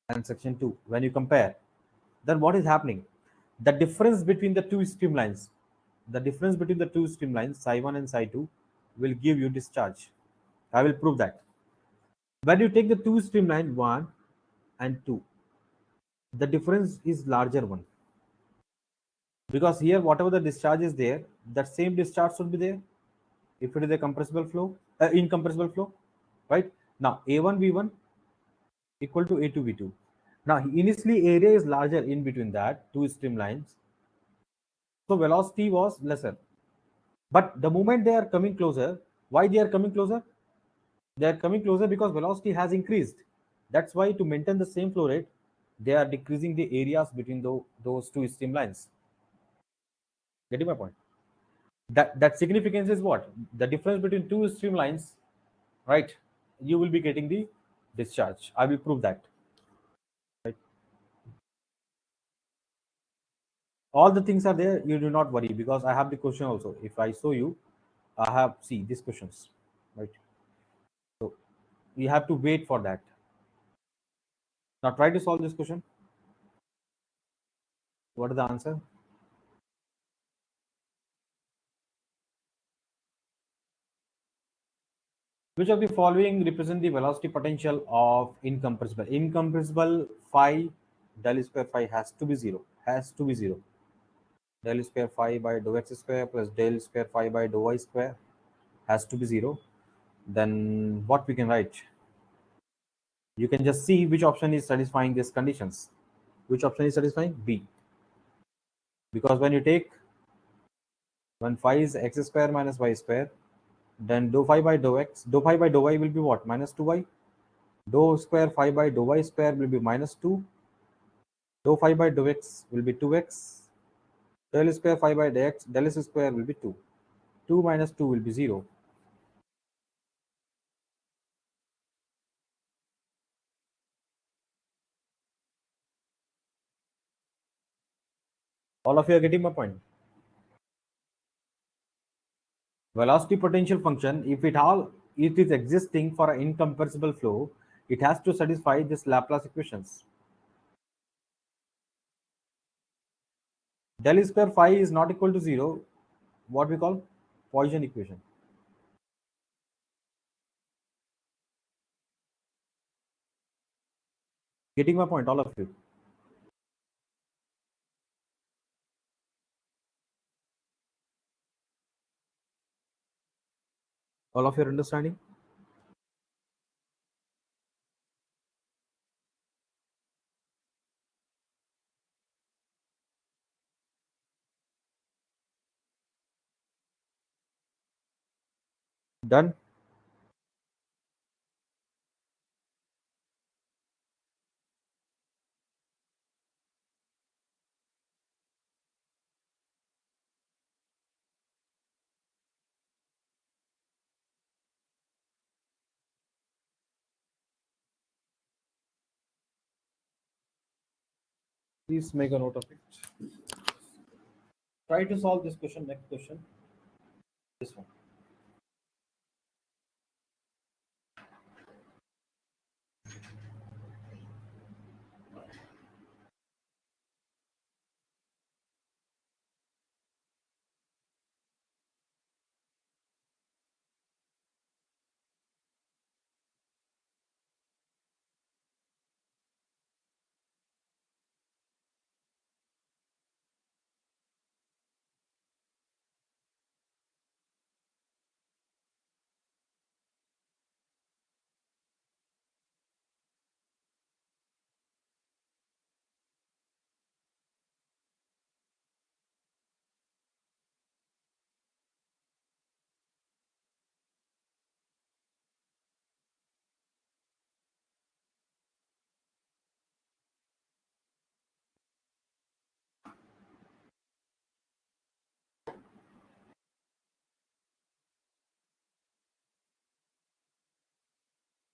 and section 2, when you compare, then what is happening? The difference between the two streamlines, psi 1 and psi 2, will give you discharge. I will prove that. When you take the two streamline 1 and 2, the difference is larger one, because here whatever the discharge is there, that same discharge should be there if it is a compressible flow, incompressible flow, right? Now a1 v1 equal to a2 v2. Now initially area is larger in between that two streamlines, so velocity was lesser. But the moment they are coming closer, why they are coming closer? They are coming closer because velocity has increased. That's why to maintain the same flow rate, they are decreasing the areas between those two streamlines. Getting my point? That significance is what? The difference between two streamlines, right? You will be getting the discharge. I will prove that. Right? All the things are there. You do not worry because I have the question also. If I show you, I have see these questions, right? So you have to wait for that. Now try to solve this question. What is the answer? Which of the following represent the velocity potential of incompressible? Incompressible phi, del square phi has to be zero. Has to be zero. Del square phi by dou x square plus del square phi by dou y square has to be zero. Then what we can write? You can just see which option is satisfying these conditions. Which option is satisfying? B. because when phi is x square minus y square, then dou phi by dou x, dou phi by dou y will be what? Minus 2y. Dou square phi by dou y square will be minus 2. Dou phi by dou x will be 2x. Del square phi by del s square will be 2. 2 minus 2 will be 0. All of you are getting my point. Velocity potential function, if it is existing for an incompressible flow, it has to satisfy this Laplace equations. Del square phi is not equal to 0, what we call Poisson equation. Getting my point, all of you? All of your understanding? Done? Please make a note of it. Try to solve this question, next question, this one.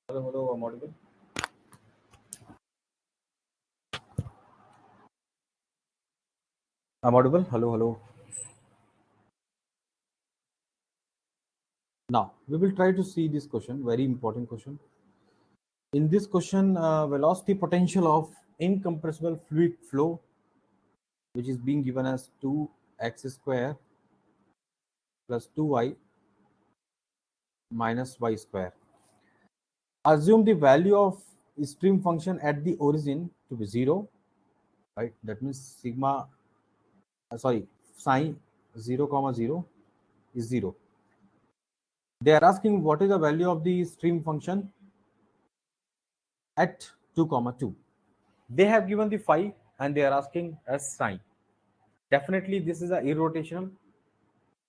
Hello, hello, I'm audible. I'm audible. Hello, hello. Now we will try to see this question, very important question. In this question, velocity potential of incompressible fluid flow, which is being given as 2x square plus 2y minus y square. Assume the value of stream function at the origin to be 0, right? That means sigma, sorry, psi 0 comma 0 is 0. They are asking what is the value of the stream function at 2 comma 2. They have given the phi and they are asking as sine. Definitely this is a irrotational,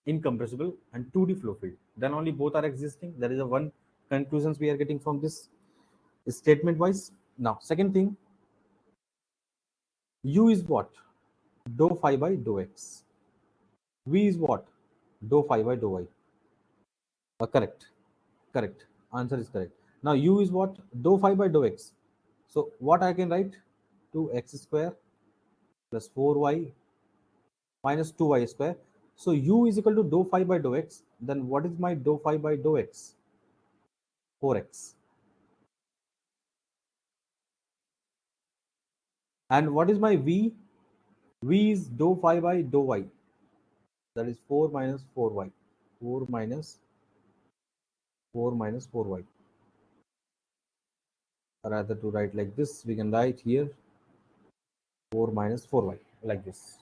incompressible and 2D flow field. Then only both are existing. That is the one conclusions we are getting from this statement wise. Now second thing, u is what? Dou phi by dou x. V is what? Dou phi by dou y. Correct. Correct. Answer is correct. Now u is what? Dou phi by dou x. So what I can write? 2x square plus 4y minus 2y square. So u is equal to dou phi by dou x. Then what is my dou phi by dou x? 4x. And what is my v? V is dou phi by dou y. That is 4 minus 4y. 4 minus 4y. Rather to write like this, we can write here 4 minus 4y like this.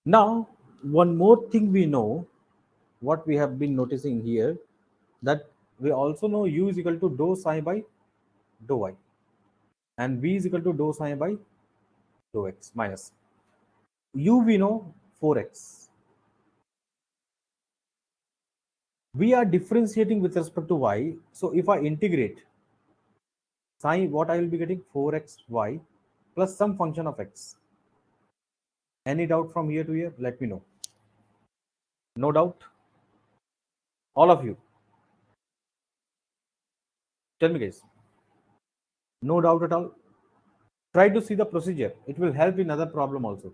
Now, one more thing we know, what we have been noticing here, that we also know u is equal to dou psi by dou y, and v is equal to dou psi by dou x minus u we know 4x. We are differentiating with respect to y. So if I integrate sine, what I will be getting 4xy plus some function of x. Any doubt from here to here? Let me know. No doubt? All of you. Tell me guys. No doubt at all? Try to see the procedure. It will help in other problem also.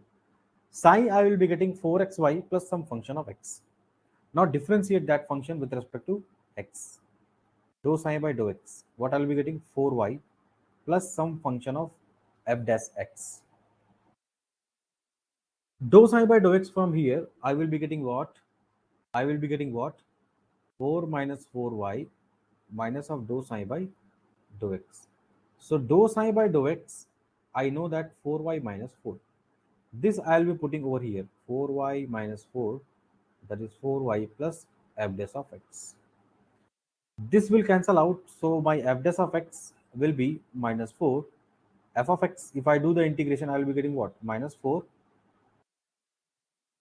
Sine I will be getting 4xy plus some function of x. Now differentiate that function with respect to x. Dou sine by dou x. What I will be getting 4y plus some function of f dash x. Dou sine by dou x from here, I will be getting what? I will be getting what? 4 minus 4y minus of dou sine by dou x. So dou sine by dou x, I know that 4y minus 4. This I will be putting over here. 4y minus 4, that is 4y plus f dash of x. This will cancel out, so my f dash of x will be minus 4. F of x, if I do the integration, I will be getting what? Minus 4.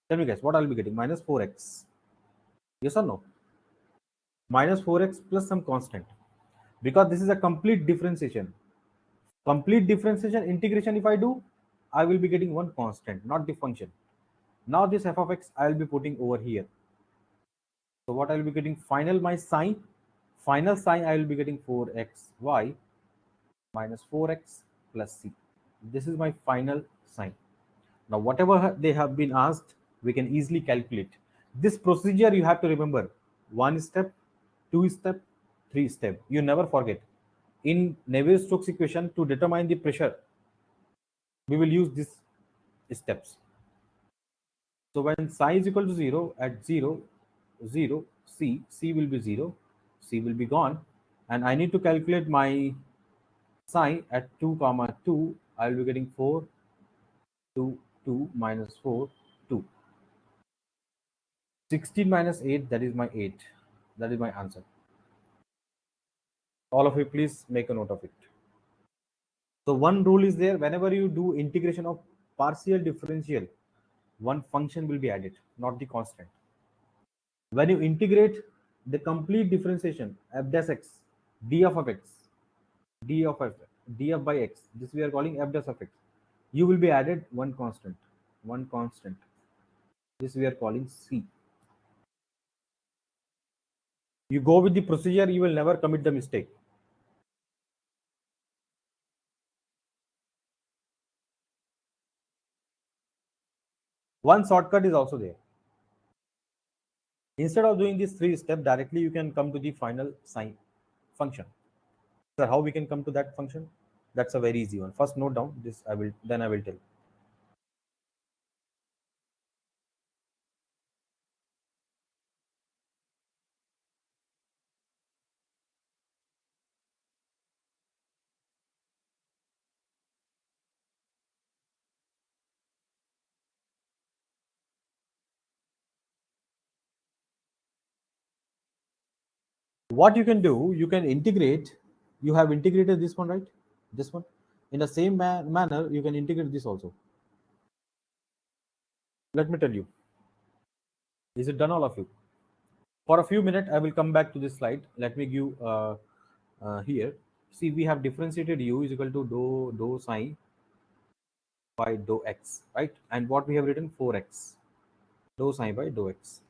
Tell me guys, what I will be getting? Minus 4x. Yes or no? Minus 4x plus some constant. Because this is a complete differentiation. Complete differentiation integration, if I do, I will be getting one constant, not the function. Now this f of x I will be putting over here. So what I will be getting? Final my sine. Final sine I will be getting 4xy minus 4x plus c. This is my final sine. Now, whatever they have been asked, we can easily calculate. This procedure you have to remember: one step, two step, three step. You never forget. In Navier-Stokes equation, to determine the pressure, we will use these steps. So when psi is equal to 0, at 0, 0, c will be 0, c will be gone, and I need to calculate my psi at 2 comma 2. I will be getting 4, 2, 2 minus 4, 2. 16 minus 8, that is my 8. That is my answer. All of you, please make a note of it. So one rule is there: whenever you do integration of partial differential, one function will be added, not the constant. When you integrate the complete differentiation, f dash x, d of x, d of f, df by x, this we are calling f dash of x, you will be added one constant, one constant. This we are calling c. You go with the procedure, you will never commit the mistake. One shortcut is also there. Instead of doing this three step directly, you can come to the final sine function. So how we can come to that function? That's a very easy one. First note down this, then I will tell. What you can do, you can integrate. You have integrated this one, right? This one. In the same manner, you can integrate this also. Let me tell you. Is it done, all of you? For a few minutes, I will come back to this slide. Let me give here. See, we have differentiated u is equal to dou sine by dou x, right? And what we have written 4x, dou sine by dou x.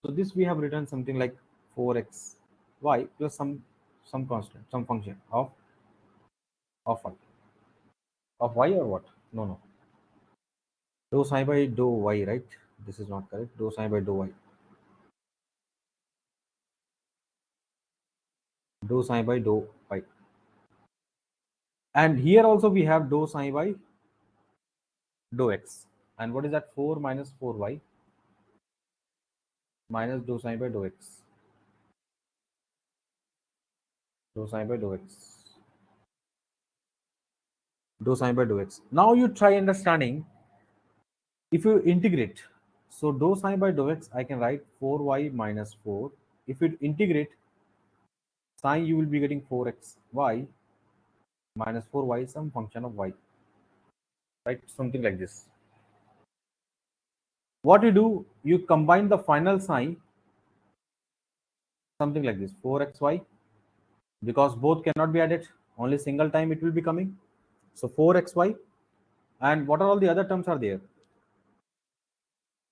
So this we have written something like 4x y plus some constant, some function of y, of y or what? No, no. Dou sine by dou y, right? This is not correct. Dou sine by dou y. Dou sine by dou y. And here also we have dou sine by dou x. And what is that? 4 minus 4y minus dou sine by dou x. Dou sine by dou x. Dou sine by dou x. Now you try understanding. If you integrate, so dou sine by dou x, I can write 4y minus 4. If you integrate sine, you will be getting 4xy minus 4y, some function of y. right? Something like this. What you do, you combine the final sign, something like this, 4xy, because both cannot be added, only single time it will be coming. So 4xy, and what are all the other terms are there?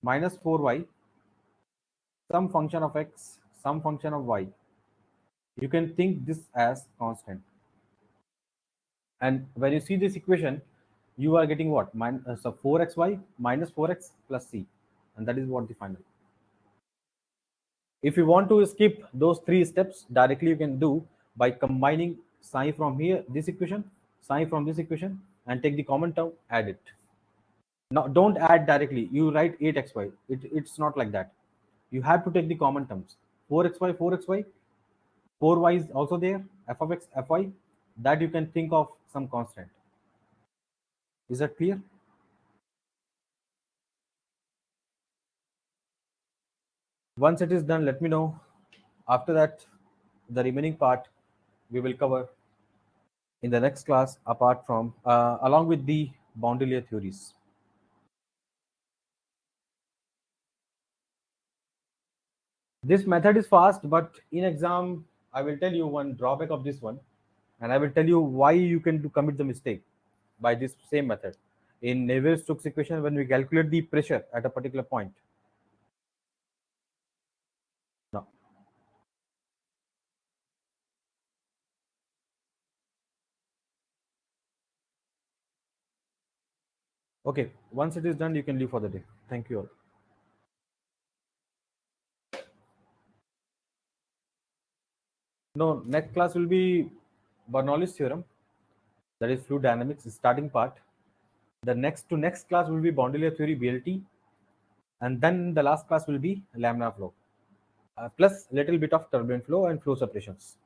Minus 4y, some function of x, some function of y. You can think this as constant. And when you see this equation, you are getting what? So 4xy minus 4x plus c. And that is what the final. If you want to skip those three steps, directly you can do by combining psi from here, this equation, psi from this equation, and take the common term, add it. Now, don't add directly. You write 8xy. It's not like that. You have to take the common terms. 4xy, 4xy, 4y is also there, f of x, fy, that you can think of some constant. Is that clear? Once it is done, let me know. After that, the remaining part we will cover in the next class, apart from along with the boundary layer theories. This method is fast, but in exam, I will tell you one drawback of this one, and I will tell you why you can commit the mistake by this same method. In Navier-Stokes equation, when we calculate the pressure at a particular point. No. Okay, once it is done, you can leave for the day. Thank you all. No, next class will be Bernoulli's theorem, that is fluid dynamics, starting part. The next to next class will be boundary layer theory, BLT, and then the last class will be laminar flow, plus little bit of turbulent flow and flow separations.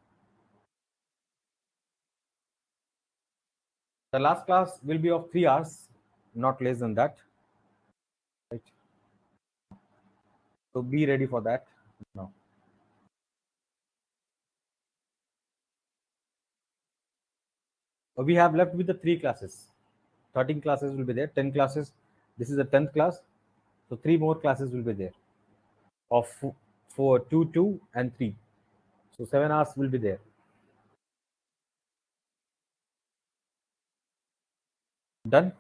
The last class will be of 3 hours, not less than that. Right. So be ready for that now. We have left with the 3 classes. 13 classes will be there, 10 classes. This is the 10th class. So 3 more classes will be there of for 2, 2, and 3. So 7 hours will be there. Done.